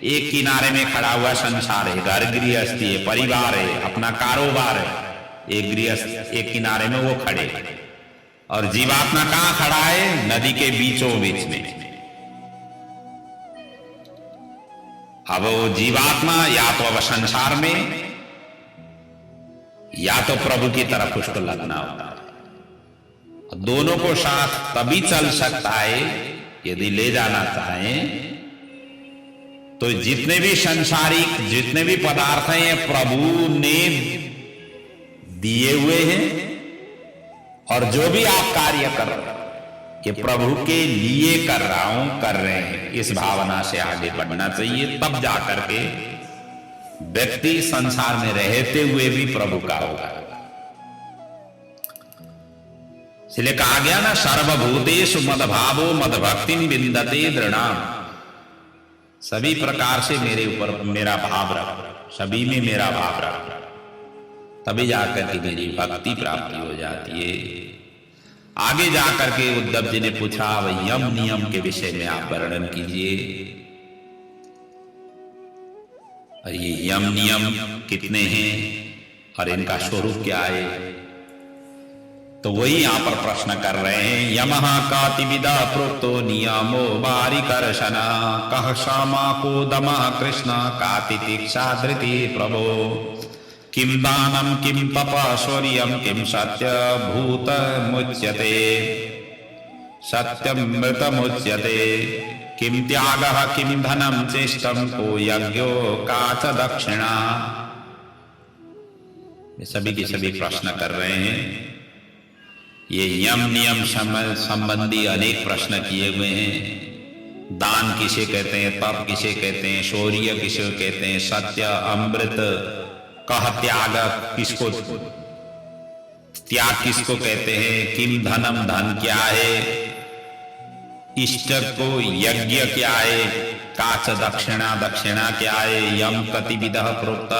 एक किनारे में खड़ा हुआ संसार है। घर गृहस्थी है, परिवार है, अपना कारोबार है। एक गृहस्थ एक किनारे में वो खड़े, और जीवात्मा कहां खड़ा है? नदी के बीचों बीच में। अब वो जीवात्मा या तो अब संसार में, या तो प्रभु की तरफ उसको लगना होता है। दोनों को साथ तभी चल सकता है यदि ले जाना चाहें तो जितने भी संसारिक जितने भी पदार्थ हैं ये प्रभु ने दिए हुए हैं, और जो भी आप कार्य कर रहे हैं ये प्रभु के लिए कर रहा हूं, कर रहे हैं, इस भावना से आगे बढ़ना चाहिए। तब जाकर के व्यक्ति संसार में रहते हुए भी प्रभु का होगा। इसलिए कहा गया ना, सर्वभूतेषु मद्भावो मद्भक्तिं विन्दते दृढ़ाम्। सभी प्रकार से मेरे ऊपर मेरा भाव रख, सभी में मेरा भाव रख, तभी जाकर के मेरी भक्ति प्राप्ति हो जाती है। आगे जाकर के उद्धव जी ने पूछा, वह यम नियम के विषय में आप वर्णन कीजिए, और ये यम नियम कितने हैं और इनका स्वरूप क्या है। तो वही यहां पर प्रश्न कर रहे हैं। यमः कातिविदा प्रोक्तो नियमो बारिकर्षण कह क्षमा को दमा कृष्ण कातितिक्षा धृति प्रभो किम दानम किम तप शौर्यम किम सत्य भूत मुच्यते सत्यमृत मुच्यते किम त्यागः किम धनम चेष्टम को यज्ञो का च दक्षिणा। ये सभी के सभी प्रश्न कर रहे हैं। ये यम नियम संबंधी अनेक प्रश्न किए हुए हैं। दान किसे कहते हैं, तप किसे कहते हैं, शौर्य किसे कहते हैं, सत्य अमृत, कह त्याग किसको, त्याग किसको कहते हैं, किम धनम धन क्या है, इष्ट को यज्ञ क्या है, काच दक्षिणा दक्षिणा क्या है, यम कतिविधः प्रोक्त,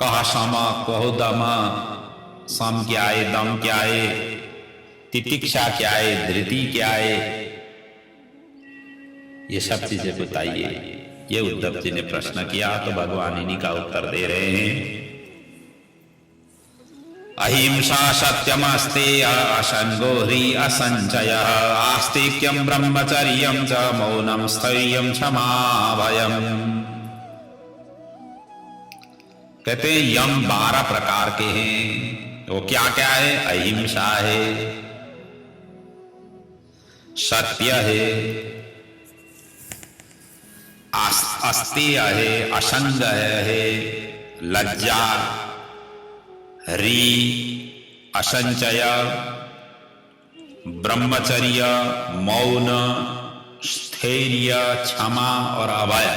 कह सम कहो दम, सम क्या है, दम क्या है, तितिक्षा क्या है, धृति क्या है, ये सब चीजें बताइए। ये उद्धव जी ने प्रश्न किया तो भगवान इन्हीं का उत्तर दे रहे हैं। अहिंसा सत्यमस्ते असंगो ह्री असंचयः आस्तिक्यं ब्रह्मचर्यं च मौनं स्थैर्यं क्षमा भयम्। कहते हैं यम 12 प्रकार के हैं। वो क्या क्या है? अहिंसा है, सत्य है, अस्तेय है, असंग है, लज्जा, ह्री, असंचय, ब्रह्मचर्य, मौन, स्थैर्य, क्षमा और अभय।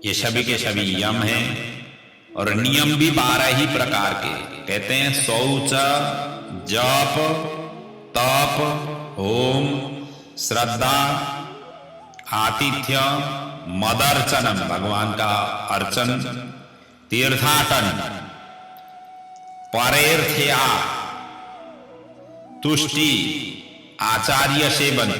ये सभी के सभी यम हैं। और नियम भी 12 ही प्रकार के। कहते हैं शौच, जप, तप, होम, श्रद्धा, आतिथ्य, मदर्चनम भगवान का अर्चन, तीर्थाटन, परेर्थ्या, तुष्टि, आचार्य सेवन।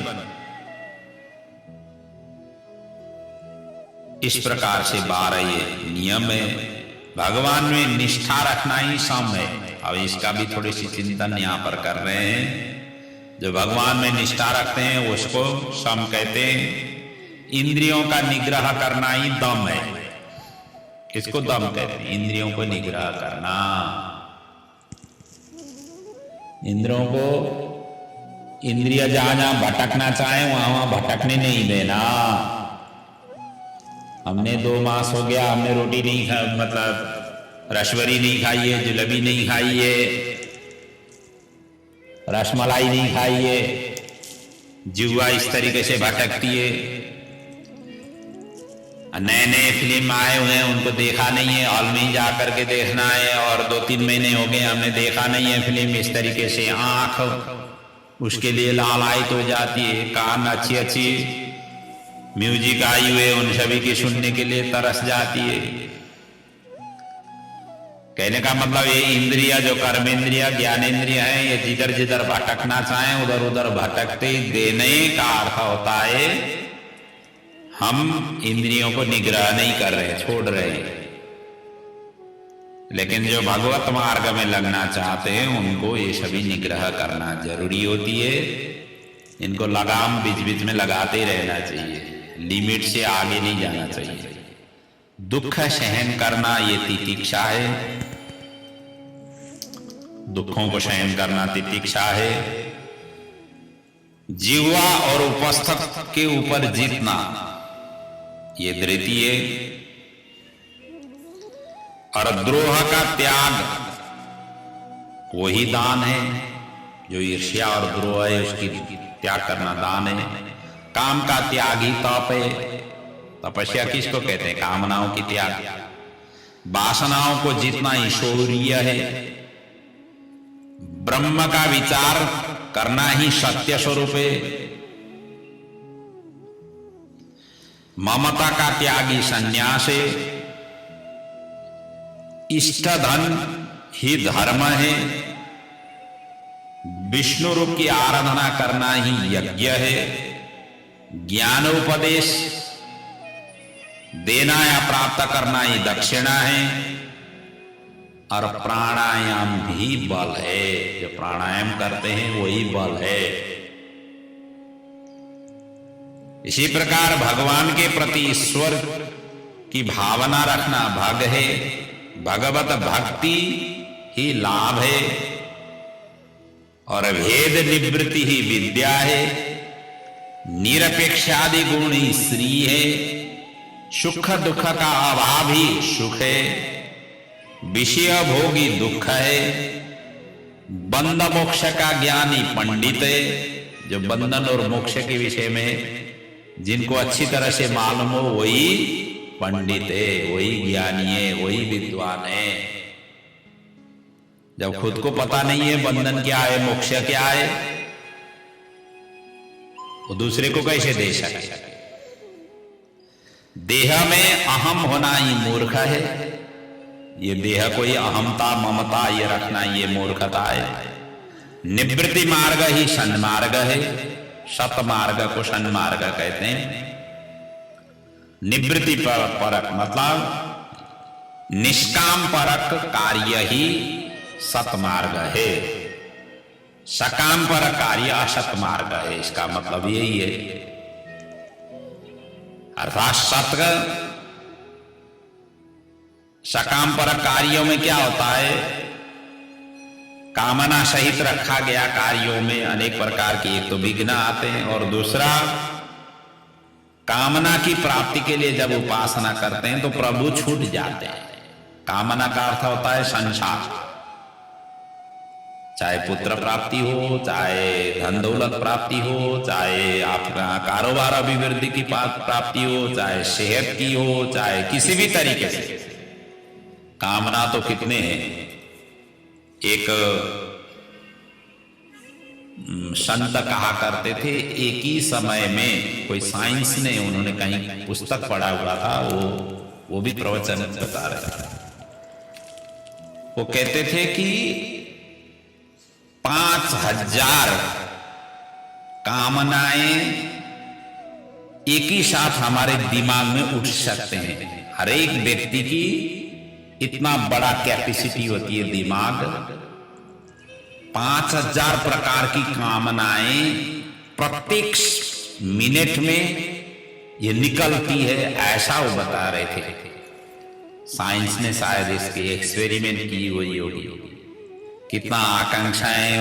इस प्रकार से 12 ये नियम है। भगवान में निष्ठा रखना ही सम है। अब इसका भी थोड़ी सी चिंतन यहाँ पर कर रहे हैं। जो भगवान में निष्ठा रखते हैं उसको सम कहते हैं। इंद्रियों का निग्रह करना ही दम है। इसको दम कहते हैं, इंद्रियों को निग्रह करना। इंद्रियों को, इंद्रिय जहां जहां भटकना चाहे वहां वहां भटकने नहीं देना। हमने 2 मास हो गया, हमने रोटी नहीं खा, मतलब रसवरी नहीं खाई है, जलेबी नहीं खाई है, रसमलाई नहीं खाई है, जुआ इस तरीके से भटकती है। नए नए फिल्म आए हुए हैं, उनको देखा नहीं है, हॉल में जा करके देखना है। और 2-3 महीने हो गए हमने देखा नहीं है फिल्म। इस तरीके से आंख उसके लिए लालायित हो जाती है, कान अच्छी अच्छी म्यूजिक आई हुए उन सभी की सुनने के लिए तरस जाती है। कहने का मतलब ये इंद्रिया जो कर्मेंद्रिया ज्ञानेन्द्रिय है, ये जिधर जिधर भटकना चाहे उधर उधर भटकते देने का अर्थ होता है हम इंद्रियों को निग्रह नहीं कर रहे, छोड़ रहे हैं। लेकिन जो भगवत मार्ग में लगना चाहते हैं उनको ये सभी निग्रह करना जरूरी होती है। इनको लगाम बीच बीच में लगाते रहना चाहिए, लिमिट से आगे नहीं जाना चाहिए। दुख सहन करना ये तितिक्षा है। दुखों को सहन करना तितिक्षा है, जीवा और उपस्थित के ऊपर जीतना ये धृति है, और द्रोह का त्याग वही दान है। जो ईर्ष्या और द्रोह है उसकी त्याग करना दान है। काम का त्याग ही तप है। तपस्या किसको कहते हैं? कामनाओं की त्याग। वासनाओं को जीतना ईश्वरीय है। ब्रह्म का विचार करना ही सत्य स्वरूप है। ममता का त्यागी संन्यास है। इष्ट धन ही धर्म है। विष्णु रूप की आराधना करना ही यज्ञ है। ज्ञानोपदेश देना या प्राप्त करना ही दक्षिणा है। और प्राणायाम भी बल है। जो प्राणायाम करते हैं वही बल है। इसी प्रकार भगवान के प्रति ईश्वर की भावना रखना भग है। भगवत भक्ति ही लाभ है। और भेद निवृत्ति ही विद्या है। निरपेक्षादि गुण ही श्री है। सुख दुख का अभाव ही सुख है। विषय भोगी दुख है। बंध मोक्ष का ज्ञानी पंडित है। जो बंधन और मोक्ष के विषय में जिनको अच्छी तरह से मालूम हो वही पंडित है, वही ज्ञानी है, वही विद्वान है। जब खुद को पता नहीं है बंधन क्या है, मोक्ष क्या है, वो दूसरे को कैसे दे सके? देह में अहम होना ही मूर्ख है। ये देह को ही अहमता ममता ये रखना ये मूर्खता है। निवृत्ति मार्ग ही सन्मार्ग है। सत मार्ग को सन्मार्ग कहते हैं। निवृत्ति परक मतलब निष्काम परक कार्य ही सतमार्ग है। सकाम पर कार्य असत मार्ग है। इसका मतलब यही है। अर्थात सत सकाम पर कार्यों में क्या होता है? कामना सहित रखा गया कार्यों में अनेक प्रकार के एक तो विघ्न आते हैं, और दूसरा कामना की प्राप्ति के लिए जब उपासना करते हैं तो प्रभु छूट जाते हैं। कामना का अर्थ होता है संसार। चाहे पुत्र प्राप्ति हो, चाहे धन दौलत प्राप्ति हो, चाहे आपका कारोबार अभिवृद्धि की प्राप्ति हो, चाहे सेहत की हो, चाहे किसी भी तरीके से कामना तो कितने हैं। एक संत कहा करते थे, एक ही समय में कोई साइंस ने उन्होंने कहीं पुस्तक पढ़ा हुआ था, वो भी प्रवचन बता रहे थे। वो कहते थे कि 5000 कामनाएं एक ही साथ हमारे दिमाग में उठ सकते हैं। हर एक व्यक्ति की इतना बड़ा कैपेसिटी होती है दिमाग। 5000 प्रकार की कामनाएं प्रत्येक मिनट में ये निकलती है, ऐसा वो बता रहे थे। साइंस ने शायद इसके एक्सपेरिमेंट की हुई होगी। कितना आकांक्षाएं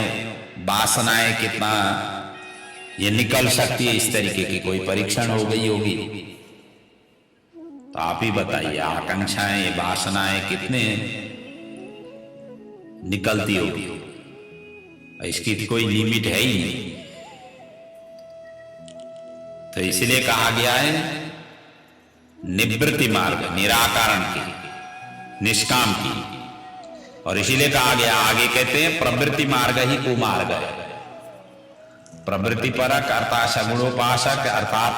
वासनाएं कितना ये निकल सकती है, इस तरीके की कोई परीक्षण हो गई होगी। तो आप ही बताइए, आकांक्षाएं वासनाएं कितने निकलती होगी? इसकी कोई लिमिट है ही नहीं। तो इसलिए कहा गया है निवृत्ति मार्ग, निराकरण की, निष्काम की। और इसीलिए कहा गया, आगे कहते हैं प्रवृत्ति मार्ग ही कुमार्ग है। प्रवृत्ति परक अर्थात सगुणोपासक अर्थात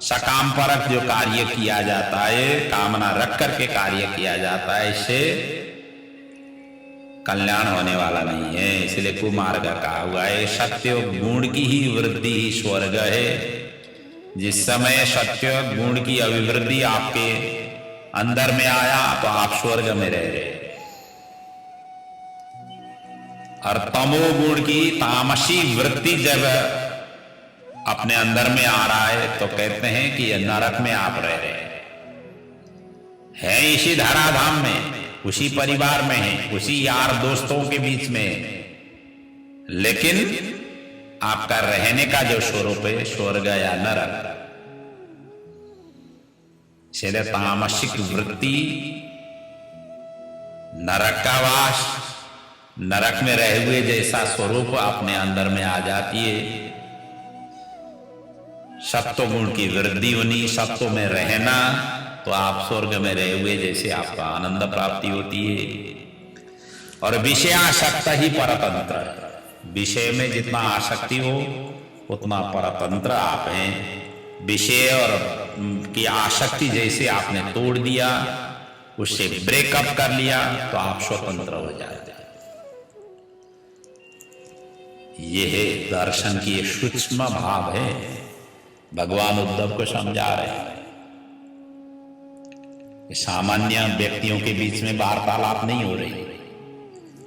सकाम परक जो कार्य किया जाता है, कामना रख करके कार्य किया जाता है, इससे कल्याण होने वाला नहीं है। इसलिए कुमार्ग कहा हुआ है। सत्य गुण की ही वृद्धि ही स्वर्ग है। जिस समय सत्य गुण की अभिवृद्धि आपके अंदर में आया तो आप स्वर्ग में रह रहे। और तमोगुण की तामसी वृत्ति जब अपने अंदर में आ रहा है तो कहते हैं कि ये नरक में आप रह रहे हैं। इसी धराधाम में उसी परिवार में हैं, उसी यार दोस्तों के बीच में हैं, लेकिन आपका रहने का जो स्वरूप है स्वर्ग या नरक, इसलिए तामसिक वृत्ति, नरक का वास, नरक में रहे हुए जैसा स्वरूप अपने अंदर में आ जाती है। सत्व गुण की वृद्धि होनी, सत्व में रहना, तो आप स्वर्ग में रहे हुए जैसे आपका आनंद प्राप्ति होती है। और विषयासक्त ही परतंत्र, विषय में जितना आसक्ति हो उतना परतंत्र आप हैं। विषय और की आसक्ति जैसे आपने तोड़ दिया, उससे ब्रेकअप कर लिया, तो आप स्वतंत्र हो जाते हैं। यह दर्शन की सूक्ष्म भाव है, भगवान उद्धव को समझा रहे हैं। सामान्य व्यक्तियों के बीच में वार्तालाप नहीं हो रही,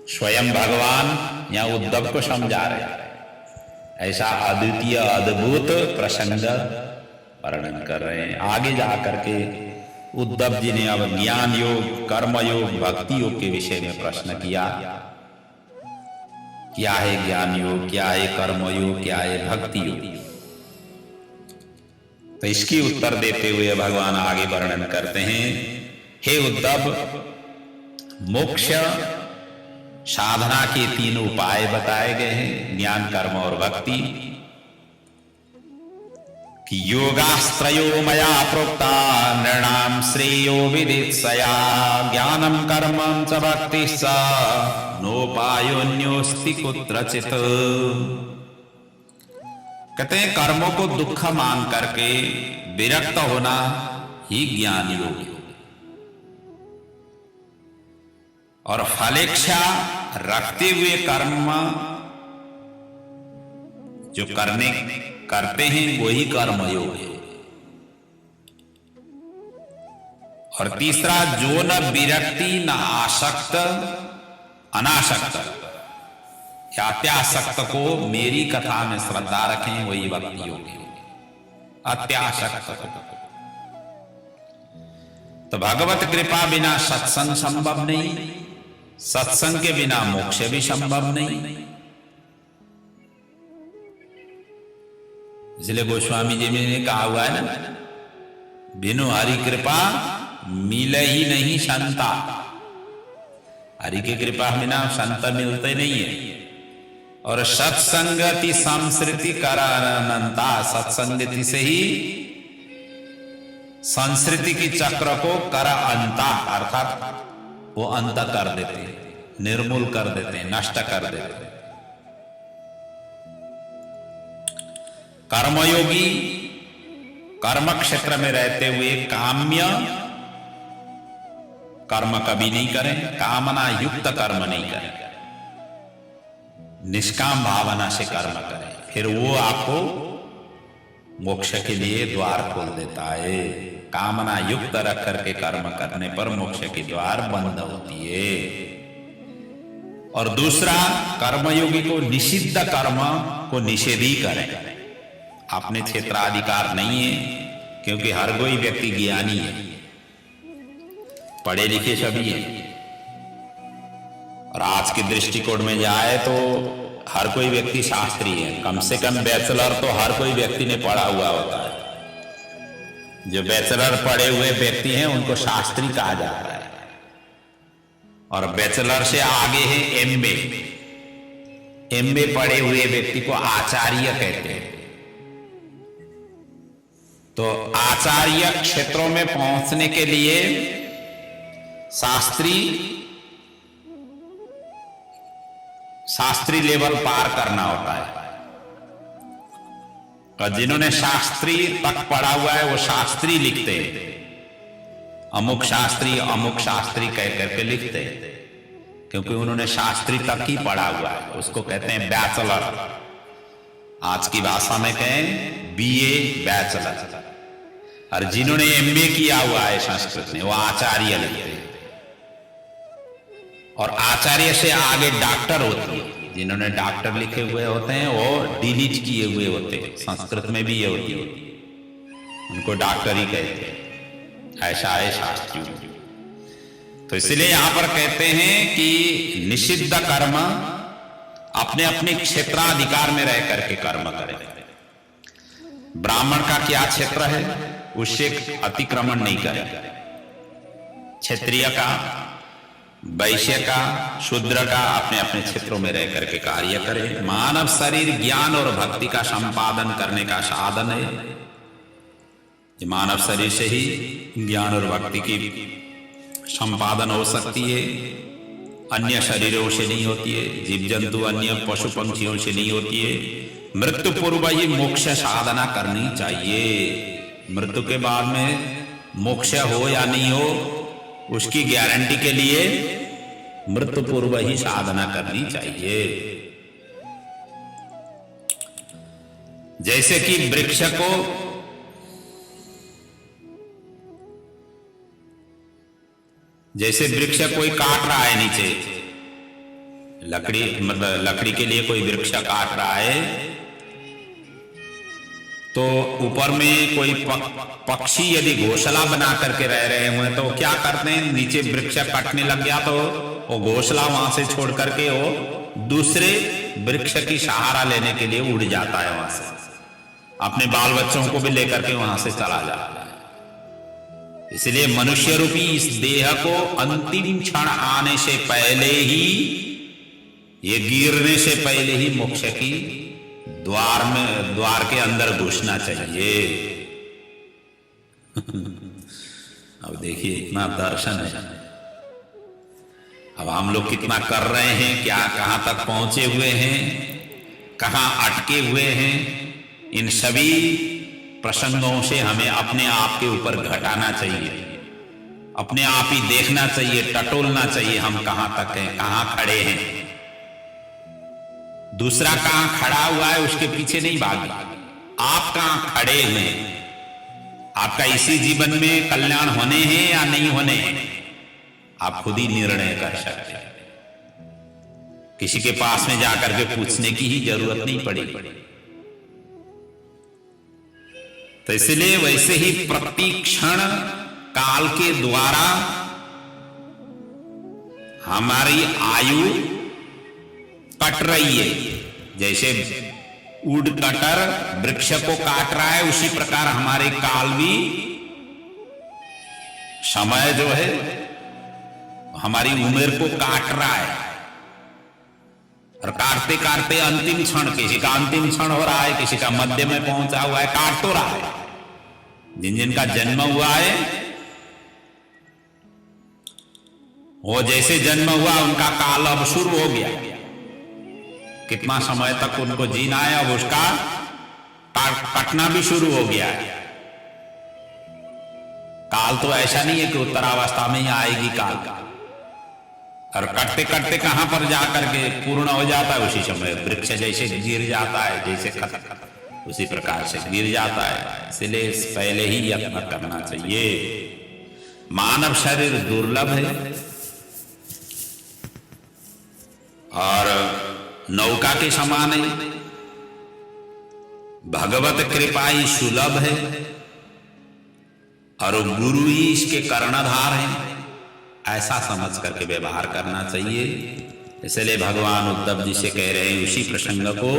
स्वयं भगवान या उद्धव को समझा रहे हैं। ऐसा अद्वितीय अद्भुत प्रसंग वर्णन कर रहे हैं। आगे जाकर के उद्धव जी ने अब ज्ञान योग, कर्म योग, भक्ति योग के विषय में प्रश्न किया। क्या है ज्ञान योग, क्या है कर्म योग, क्या है भक्ति योग? तो इसकी उत्तर देते हुए भगवान आगे वर्णन करते हैं, हे उद्धव, मोक्ष साधना के 3 उपाय बताए गए हैं, ज्ञान, कर्म और भक्ति। कि योगास्त्रयो मया प्रोक्ता नृणाम श्रेयो विदित्सया, ज्ञानम कर्मं च भक्तिश्च नोपायोन्योस्ति कुत्रचित्। कहते हैं कर्मों को दुख मान करके विरक्त होना ही ज्ञान योग है, और फलेच्छा रखते हुए कर्म जो करते हैं वही कर्म योग है। और तीसरा, जो न विरक्ति न आसक्त अनासक्त या अत्यासक्त को मेरी कथा में श्रद्धा रखें, वही भक्ति योग है। अत्यासक्त तो भगवत कृपा बिना सत्संग संभव नहीं, सत्संग के बिना मोक्ष भी संभव नहीं। इसलिए गोस्वामी जी ने कहा हुआ है ना, बिनु हरि कृपा मिले ही नहीं संता। हरि की कृपा बिना संत मिलते नहीं है। और सत्संगति संस्कृति करानंता, सत्संगति से ही संस्कृति की चक्र को कर अंता, अर्थात वो अंत कर देते हैं, निर्मूल कर देते हैं, नष्ट कर देते हैं। कर्मयोगी कर्म क्षेत्र में रहते हुए काम्य कर्म कभी नहीं करें, कामना युक्त कर्म नहीं करें, निष्काम भावना से कर्म करें, फिर वो आपको मोक्ष के लिए द्वार खोल देता है। कामना युक्त रख करके कर्म करने पर मोक्ष के द्वार बंद होती है। और दूसरा, कर्मयोगी को निषिद्ध कर्म को निषेध ही करें। अपने क्षेत्राधिकार नहीं है, क्योंकि हर कोई व्यक्ति ज्ञानी है, पढ़े लिखे सभी हैं। और आज के दृष्टिकोण में जाए तो हर कोई व्यक्ति शास्त्री है, कम से कम बैचलर तो हर कोई व्यक्ति ने पढ़ा हुआ होता है। जो बैचलर पढ़े हुए व्यक्ति हैं उनको शास्त्री कहा जाता है। और बैचलर से आगे है एमए, एमए पढ़े हुए व्यक्ति को आचार्य कहते हैं। तो आचार्य क्षेत्रों में पहुंचने के लिए शास्त्री लेवल पार करना होता है। और जिन्होंने शास्त्री तक पढ़ा हुआ है वो शास्त्री लिखते हैं, अमुक शास्त्री कह करके लिखते हैं, क्योंकि उन्होंने शास्त्री तक ही पढ़ा हुआ है। उसको कहते हैं बैचलर। आज की भाषा में कहें बीए बैचलर। और जिन्होंने एमए किया हुआ है संस्कृत में वो आचार्य लिखते हैं। और आचार्य से आगे डॉक्टर होती है। जिन्होंने डॉक्टर लिखे हुए होते हैं वो डिलीट किए हुए होते हैं, संस्कृत में भी ये होती है, उनको डॉक्टर ही कहते हैं। ऐसा है शास्त्रियों। तो इसलिए यहां पर कहते हैं कि निषिद्ध कर्म अपने अपने क्षेत्राधिकार में रह करके कर्म करें। ब्राह्मण का क्या क्षेत्र है, उससे अतिक्रमण नहीं करें। क्षत्रिय का, वैश्य का, शूद्र का अपने अपने क्षेत्रों में रह करके कार्य करें। मानव शरीर ज्ञान और भक्ति का संपादन करने का साधन है। मानव शरीर से ही ज्ञान और भक्ति की संपादन हो सकती है, अन्य शरीरों से नहीं होती है। जीव जंतु अन्य पशु पंछियों से नहीं होती है। मृत्यु पूर्व ही मोक्ष साधना करनी चाहिए। मृत्यु के बाद में मोक्ष हो या नहीं हो, उसकी गारंटी के लिए मृत्यु पूर्व ही साधना करनी चाहिए। जैसे कि वृक्ष को कोई काट रहा है नीचे, लकड़ी मतलब लकड़ी के लिए कोई वृक्ष काट रहा है, तो ऊपर में कोई पक्षी यदि घोंसला बना करके रह रहे हुए तो क्या करते हैं, नीचे वृक्ष कटने लग गया तो वो घोंसला वहां से छोड़ करके वो दूसरे वृक्ष की सहारा लेने के लिए उड़ जाता है, वहां से अपने बाल बच्चों को भी लेकर के वहां से चला जाता है। इसलिए मनुष्य रूपी इस देह को अंतिम क्षण आने से पहले ही, ये गिरने से पहले ही मोक्ष की द्वार के अंदर घुसना चाहिए। अब देखिए इतना दर्शन है, अब हम लोग कितना कर रहे हैं, क्या कहां तक पहुंचे हुए हैं, कहां अटके हुए हैं। इन सभी प्रसंगों से हमें अपने आप के ऊपर घटाना चाहिए, अपने आप ही देखना चाहिए, टटोलना चाहिए हम कहां तक हैं, कहां खड़े हैं। दूसरा कहां खड़ा हुआ है उसके पीछे नहीं भागना, आप कहां खड़े हुए हैं, आपका इसी जीवन में कल्याण होने हैं या नहीं होने हैं, आप खुद ही निर्णय कर सकते हैं। किसी के पास में जाकर के पूछने की ही जरूरत नहीं पड़ेगी। तो इसलिए वैसे ही प्रतिक्षण काल के द्वारा हमारी आयु कट रही है। जैसे वुड कटर वृक्ष को काट रहा है, उसी प्रकार हमारे काल भी, समय जो है हमारी उम्र को काट रहा है। और काटते काटते अंतिम क्षण, किसी का अंतिम क्षण हो रहा है, किसी का मध्य में पहुंचा हुआ है, काट तो रहा है। जिन जिनका जन्म हुआ है वो जैसे जन्म हुआ उनका काल अब शुरू हो गया, कितना समय तक उनको जीना है, अब उसका कटना भी शुरू हो गया है। काल तो ऐसा नहीं है कि उत्तरावस्था में ही आएगी काल का, और कटते कटते कहां पर जाकर के पूर्ण हो जाता है, उसी समय वृक्ष जैसे गिर जाता है, जैसे उसी प्रकार से गिर जाता है। इसलिए पहले ही यत्न करना चाहिए। मानव शरीर दुर्लभ है और नौका के समान है, भगवत कृपा ही सुलभ है और गुरु ही इसके कर्णधार हैं, ऐसा समझ करके व्यवहार करना चाहिए। इसलिए भगवान उद्धव जी से कह रहे हैं उसी प्रसंग को,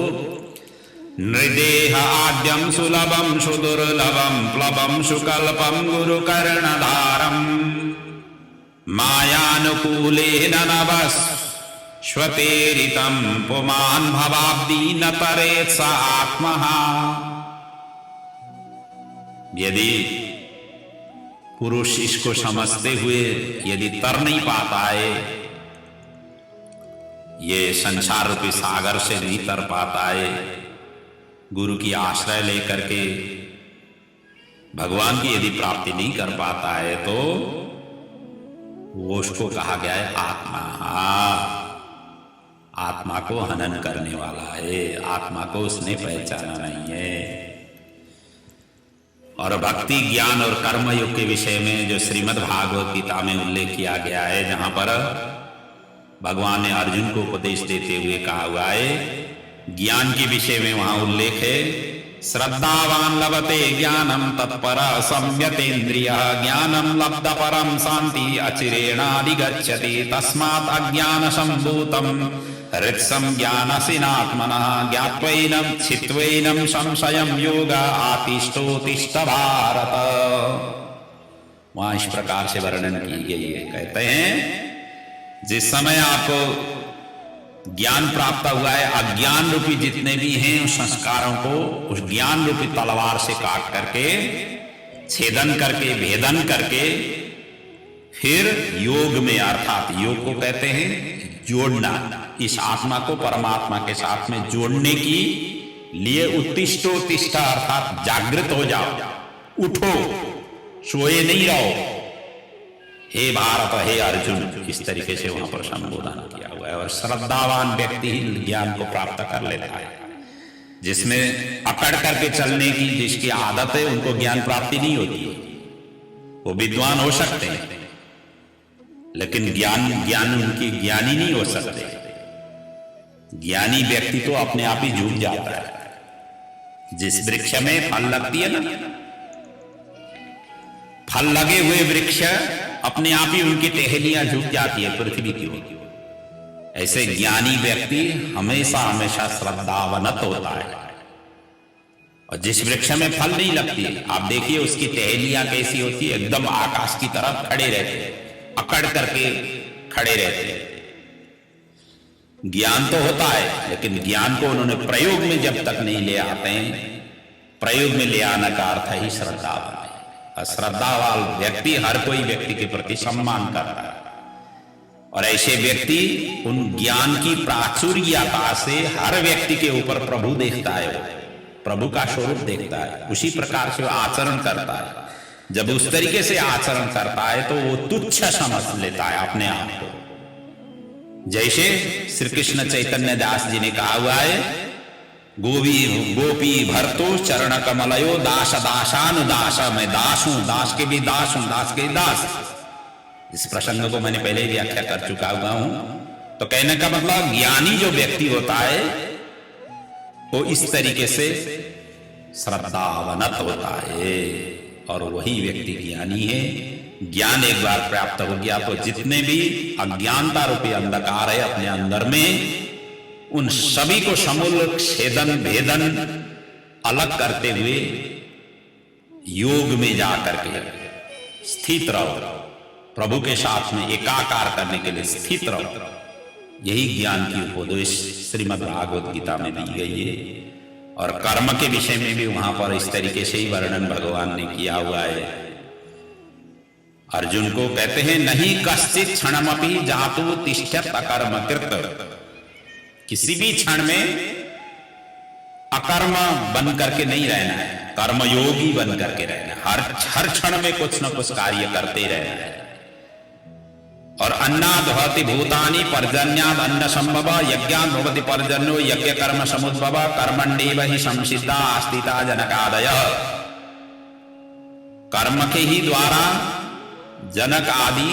नृदेह आद्यम सुलभम सुदुर्लभम प्लवम सुकल्पम गुरु कर्णधारम मायानुकूलेन नवस श्वतेरितम पुमान भवाब्दी न तरेत स आत्महा। यदि पुरुष इसको समझते हुए यदि तर नहीं पाता है, ये संसार रूपी सागर से नहीं तर पाता है, गुरु की आश्रय लेकर के भगवान की यदि प्राप्ति नहीं कर पाता है, तो वो उसको कहा गया है आत्मा। आत्मा को हनन करने वाला है, आत्मा को उसने पहचाना नहीं है। और भक्ति ज्ञान और कर्म योग के विषय में जो श्रीमद् भागवत गीता में उल्लेख किया गया है, जहां पर भगवान ने अर्जुन को उपदेश देते हुए कहा हुआ है, ज्ञान के विषय में वहां उल्लेख है श्रद्धावान लभते ज्ञानम तत्पर संयतेन्द्रिय ज्ञानम लब्ध परम शांति अचिरेणाधिगच्छति तस्मात् अज्ञान संभूतम हृत्संज्ञानसिनात्मनः ज्ञात्वैनं छित्त्वैनं संशयं योग आतिष्ठोतिष्ठ भारत। वहां इस प्रकार से वर्णन की गई है। कहते हैं जिस समय आपको ज्ञान प्राप्त हुआ है, अज्ञान रूपी जितने भी हैं उस संस्कारों को उस ज्ञान रूपी तलवार से काट करके, छेदन करके, भेदन करके फिर योग में, अर्थात योग को कहते हैं जोड़ना, इस आत्मा को परमात्मा के साथ में जोड़ने की लिए उत्तिष्ठोत्तिष्ठ अर्थात जागृत हो जाओ, उठो, सोए नहीं रहो। हे भारत, हे अर्जुन, इस तरीके से वहां पर संबोधन किया हुआ है। और श्रद्धावान व्यक्ति ही ज्ञान को प्राप्त कर लेता है। जिसमें अकड़ करके चलने की जिसकी आदत है उनको ज्ञान प्राप्ति नहीं होती है। वो विद्वान हो सकते हैं लेकिन ज्ञान उनकी ज्ञानी नहीं हो सकते। ज्ञानी व्यक्ति तो अपने आप ही झूठ जाता है। जिस वृक्ष में फल लगती है ना, फल लगे हुए वृक्ष अपने आप ही उनकी टहनियां झुक जाती है पृथ्वी की ओर। ऐसे ज्ञानी व्यक्ति हमेशा हमेशा श्रद्धावनत होता है। और जिस वृक्ष में फल नहीं लगती है, आप देखिए उसकी टहनियां कैसी होती है, एकदम आकाश की तरफ खड़े रहते, अकड़ करके खड़े रहते। ज्ञान तो होता है लेकिन ज्ञान को उन्होंने प्रयोग में जब तक नहीं ले आते हैं, प्रयोग में ले आने का अर्थ ही श्रद्धा है। श्रद्धावान व्यक्ति हर कोई व्यक्ति के प्रति सम्मान करता है और ऐसे व्यक्ति उन ज्ञान की प्राचुर्यता से हर व्यक्ति के ऊपर प्रभु देखता है, प्रभु का स्वरूप देखता है, उसी प्रकार से आचरण करता है। जब उस तरीके से आचरण करता है तो वो तुच्छ समझ लेता है अपने आप को। जैसे श्री कृष्ण चैतन्य दास जी ने कहा हुआ है, गोपी भरतो चरण कमलयो दास दासानुदास, मैं दास हूं, दास के भी दास हूं, दास के दास। इस प्रसंग को मैंने पहले ही व्याख्या कर चुका हुआ हूं। तो कहने का मतलब ज्ञानी जो व्यक्ति होता है वो इस तरीके से श्रद्धावनत होता है और वही व्यक्ति ज्ञानी है। ज्ञान एक बार प्राप्त हो गया तो जितने भी अज्ञानता रूपी अंधकार है अपने अंदर में, उन सभी को समूल छेदन भेदन अलग करते हुए योग में जाकर के स्थित रहो, प्रभु के साथ में एकाकार करने के लिए स्थित रहो। यही ज्ञान की उपदेश श्रीमद् भागवत गीता में दी गई है। और कर्म के विषय में भी वहां पर इस तरीके से ही वर्णन भगवान ने किया हुआ है। अर्जुन को कहते हैं नहीं कश्चित क्षणमपि जातु तिष्ठत अकर्मकृत, किसी भी क्षण में अकर्म बन करके नहीं रहना है, कर्मयोगी बन करके रहना है। हर क्षण में कुछ न कुछ कार्य करते रहना है। और अन्नाद भवति भूतानि पर्जन्याद अन्न संभव यज्ञाद भवति पर्जन्यो यज्ञ कर्म समुद्भव कर्मण्येव हि संसिद्धा आस्थिता जनकादय। कर्म के ही द्वारा जनक आदि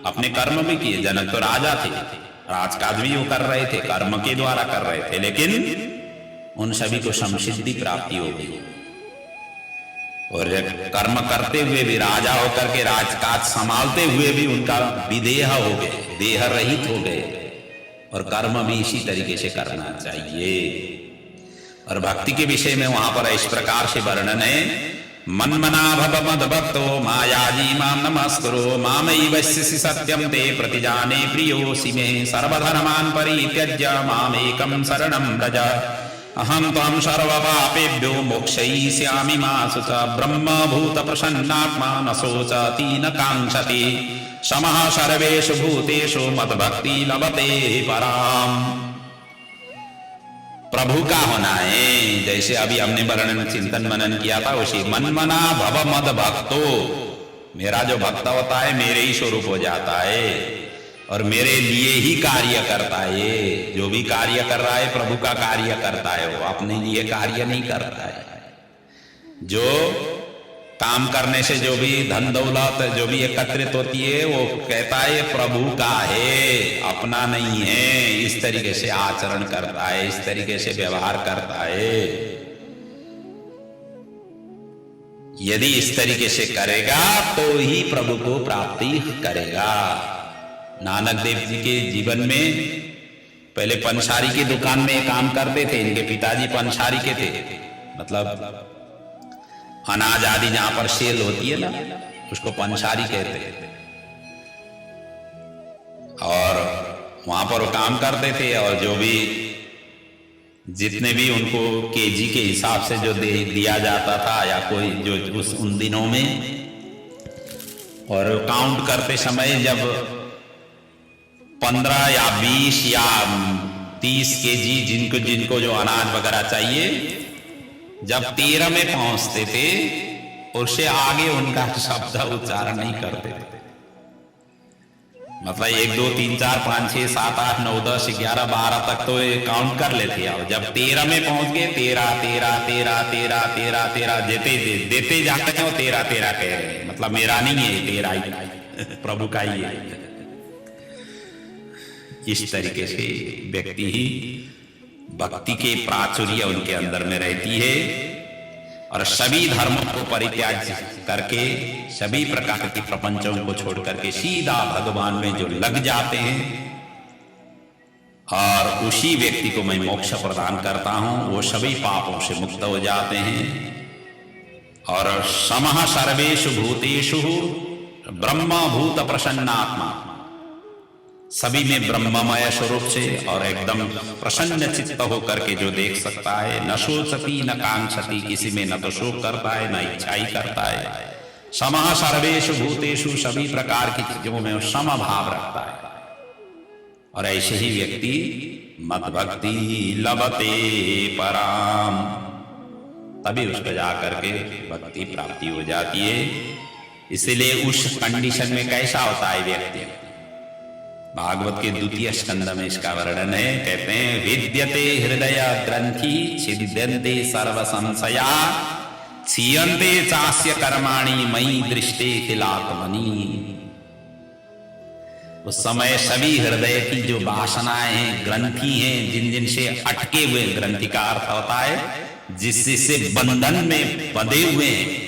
अपने कर्म भी किए। जनक तो राजा थे, राजकाज भी वो कर रहे थे, कर्म के द्वारा कर रहे थे, लेकिन उन सभी को संसिद्धि प्राप्ति हो गई। और कर्म करते हुए भी राजा होकर के राजकाज संभालते हुए भी उनका विदेह हो गए, देह रहित हो गए। और कर्म भी इसी तरीके से करना चाहिए। और भक्ति के विषय में वहां पर इस प्रकार से वर्णन है, मन्मना भव मद्भक्तो मायाजी मां नमस्कुरु मामैवस्यसि सत्यं ते प्रतिजाने प्रियोऽसि मे सर्वधर्मान् परित्यज्य मामेकं शरणं व्रज अहं त्वां सर्वपापेभ्यो मोक्षयिष्यामि मा शुच ब्रह्मभूत प्रसन्नात्मा न शोचति न काङ्क्षति समः सर्वेषु भूतेषु मद्भक्ति लभते पराम्। प्रभु का होना है। जैसे अभी हमने वर्णन चिंतन मनन किया था उसी मन्मना भव मद भक्तो, मेरा जो भक्त होता है मेरे ही स्वरूप हो जाता है और मेरे लिए ही कार्य करता है। जो भी कार्य कर रहा है प्रभु का कार्य करता है, वो अपने लिए कार्य नहीं करता है। जो काम करने से जो भी धन दौलत जो भी एकत्रित होती है वो कहता है प्रभु का है, अपना नहीं है। इस तरीके से आचरण करता है, इस तरीके से व्यवहार करता है। यदि इस तरीके से करेगा तो ही प्रभु को प्राप्ति करेगा। नानक देव जी के जीवन में पहले पंसारी की दुकान में काम करते थे। इनके पिताजी पंसारी के थे, मतलब अनाज आदि जहां पर सेल होती है ना, उसको पंसारी कहते हैं। और वहां पर वो काम करते थे, और जो भी जितने भी उनको केजी के हिसाब से जो दिया जाता था, या कोई जो उन दिनों में, और काउंट करते समय जब 15 या 20 या 30 केजी जिनको जिनको जो अनाज वगैरह चाहिए, जब 13 में पहुंचते थे उससे आगे उनका शब्द उच्चारण नहीं करते थे। मतलब 1 2 3 4 5 6 7 8 9 10 11 12 तक तो ये काउंट कर लेते। और जब 13 में पहुंच गए, 13 13 13 13 13 13 देते जाते हैं, 13 13 कह रहे हैं। मतलब मेरा नहीं है, तेरा ही, प्रभु का ही है। इस तरीके से व्यक्ति ही भक्ति के प्राचुर्य उनके अंदर में रहती है, और सभी धर्मों को परित्याग करके, सभी प्रकार के प्रपंचों को छोड़ करके सीधा भगवान में जो लग जाते हैं, और उसी व्यक्ति को मैं मोक्ष प्रदान करता हूं, वो सभी पापों से मुक्त हो जाते हैं। और समः सर्वेषु भूतेषु ब्रह्म भूत प्रसन्नात्मा, सभी में ब्रह्ममय स्वरूप से और एकदम प्रसन्न चित्त होकर के जो देख सकता है, न शोचति न कांक्षति, किसी में न तो शोक करता है न इच्छा ही करता है। समः सर्वेषु भूतेषु, सभी प्रकार की चीजों में समभाव रखता है। और ऐसे ही व्यक्ति मद भक्ति लभते पराम, तभी उसको जाकर के भक्ति प्राप्ति हो जाती है। इसीलिए उस कंडीशन में कैसा होता है व्यक्ति, भागवत के 2 स्कंद में इसका वर्णन है। कहते हैं, विद्यते हृदय ग्रंथि छिद्यन्ते सर्व संशया, क्षीयन्ते चास्य कर्माणि मयि दृष्टे खिलात्मनि। उस समय सभी हृदय की जो वासनाएं हैं, ग्रंथि हैं, जिन जिन से अटके हुए, ग्रंथि का अर्थ होता है जिससे बंधन में बंधे हुए हैं,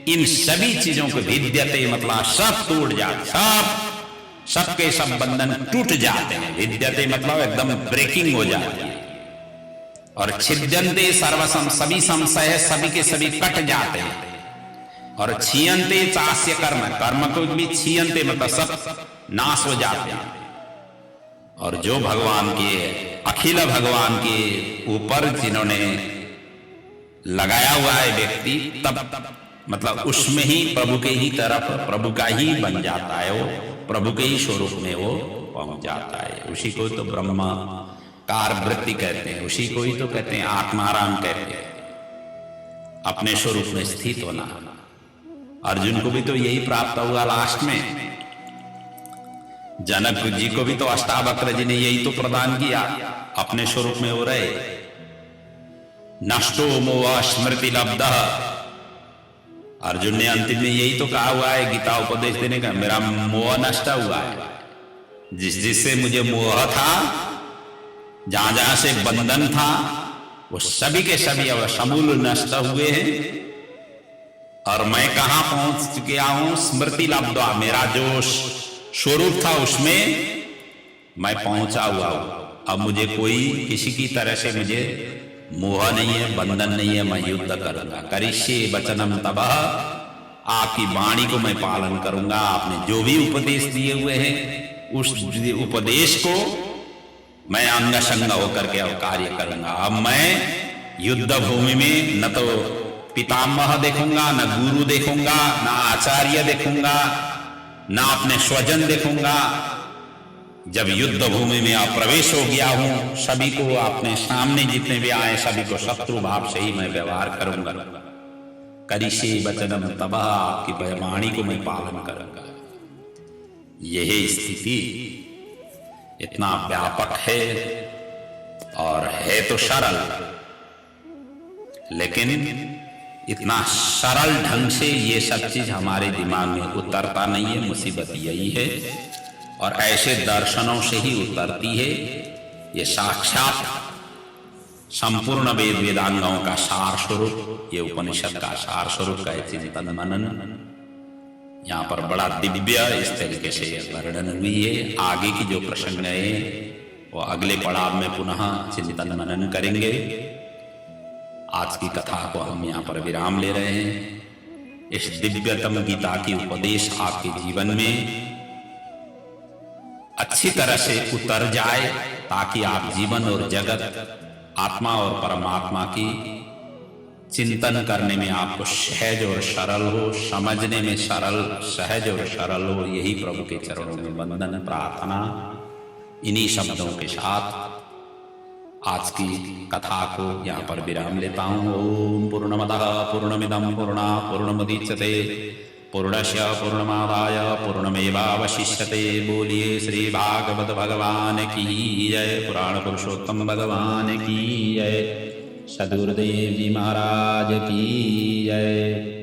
इन सभी चीजों को विद्यते मतलब सब टूट जाते, सबके सब बंधन टूट जाते हैं। विद्यते मतलब एकदम ब्रेकिंग हो जाती है। और छिद्यन्ते सर्वसम, सभी संशय सभी के सभी कट जाते हैं। और क्षीयन्ते चास्य कर्म, कर्म को भी क्षीयन्ते मतलब सब नाश हो जाते हैं। और जो भगवान के, अखिल भगवान के ऊपर जिन्होंने लगाया हुआ है व्यक्ति, तब मतलब उसमें ही प्रभु के ही तरफ, प्रभु का ही बन जाता है, वो प्रभु के ही स्वरूप में वो पहुंच जाता है। उसी को तो ब्रह्माकार वृत्ति कहते हैं, उसी को ही तो कहते हैं आत्माराम कहते हैं, अपने स्वरूप में स्थित होना। अर्जुन को भी तो यही प्राप्त हुआ लास्ट में। जनक जी को भी तो अष्टावक्र जी ने यही तो प्रदान किया, अपने स्वरूप में हो रहे। नष्टो मोह स्मृति लब्धः, अर्जुन ने अंतिम में यही तो कहा हुआ है गीता उपदेश देने का, मेरा मोह नष्ट हुआ है। जिससे मुझे मोह था, जहां जहां से बंधन था, वो सभी के सभी अब समूल नष्ट हुए हैं। और मैं कहां पहुंच गया हूं, स्मृति लब्धा, मेरा जो स्वरूप था उसमें मैं पहुंचा हुआ हूं। अब मुझे कोई किसी की तरह से मुझे मोह नहीं है, बंधन नहीं है, मैं युद्ध करूंगा। करिष्ये वचनम तबः, आपकी वाणी को मैं पालन करूंगा। आपने जो भी उपदेश दिए हुए हैं, उस उपदेश को मैं अंग संग होकर के कार्य करूंगा। अब मैं युद्ध भूमि में न तो पितामह देखूंगा, न गुरु देखूंगा, न आचार्य देखूंगा, न अपने स्वजन देखूंगा। जब युद्ध भूमि में आप प्रवेश हो गया हूं, सभी को अपने सामने जितने भी आए सभी को शत्रु भाव से ही मैं व्यवहार करूंगा। करिष्ये वचनम तबः, आपकी वाणी को मैं पालन करूंगा। यही स्थिति इतना व्यापक है, और है तो सरल, लेकिन इतना सरल ढंग से ये सब चीज हमारे दिमाग में उतरता नहीं है। मुसीबत यही है। और ऐसे दर्शनों से ही उतरती है। ये साक्षात संपूर्ण वेद वेदांगों का सार स्वरूप, ये उपनिषद का सार स्वरूप का चिंतन मनन यहाँ पर बड़ा दिव्य इस तरीके से वर्णन हुई है। आगे की जो प्रसंग है वो अगले पड़ाव में पुनः चिंतन मनन करेंगे। आज की कथा को हम यहाँ पर विराम ले रहे हैं। इस दिव्यतम गीता की उपदेश आपके जीवन में अच्छी तरह से उतर जाए, ताकि आप जीवन और जगत, आत्मा और परमात्मा की चिंतन करने में आपको सहज और सरल हो, समझने में सरल, सहज और सरल हो। यही प्रभु के चरणों में वंदन प्रार्थना। इन्हीं शब्दों के साथ आज की कथा को यहाँ पर विराम लेता हूँ। ओम पूर्णमदः पूर्णमिदं पूर्णात् पूर्णमुदच्यते पूर्णस्य पूर्णमादाय पूर्णमेवावशिष्यते। बोलिए श्री भागवत भगवान की जय। पुराण पुरुषोत्तम भगवान की जय। सद्गुरुदेव जी महाराज की जय।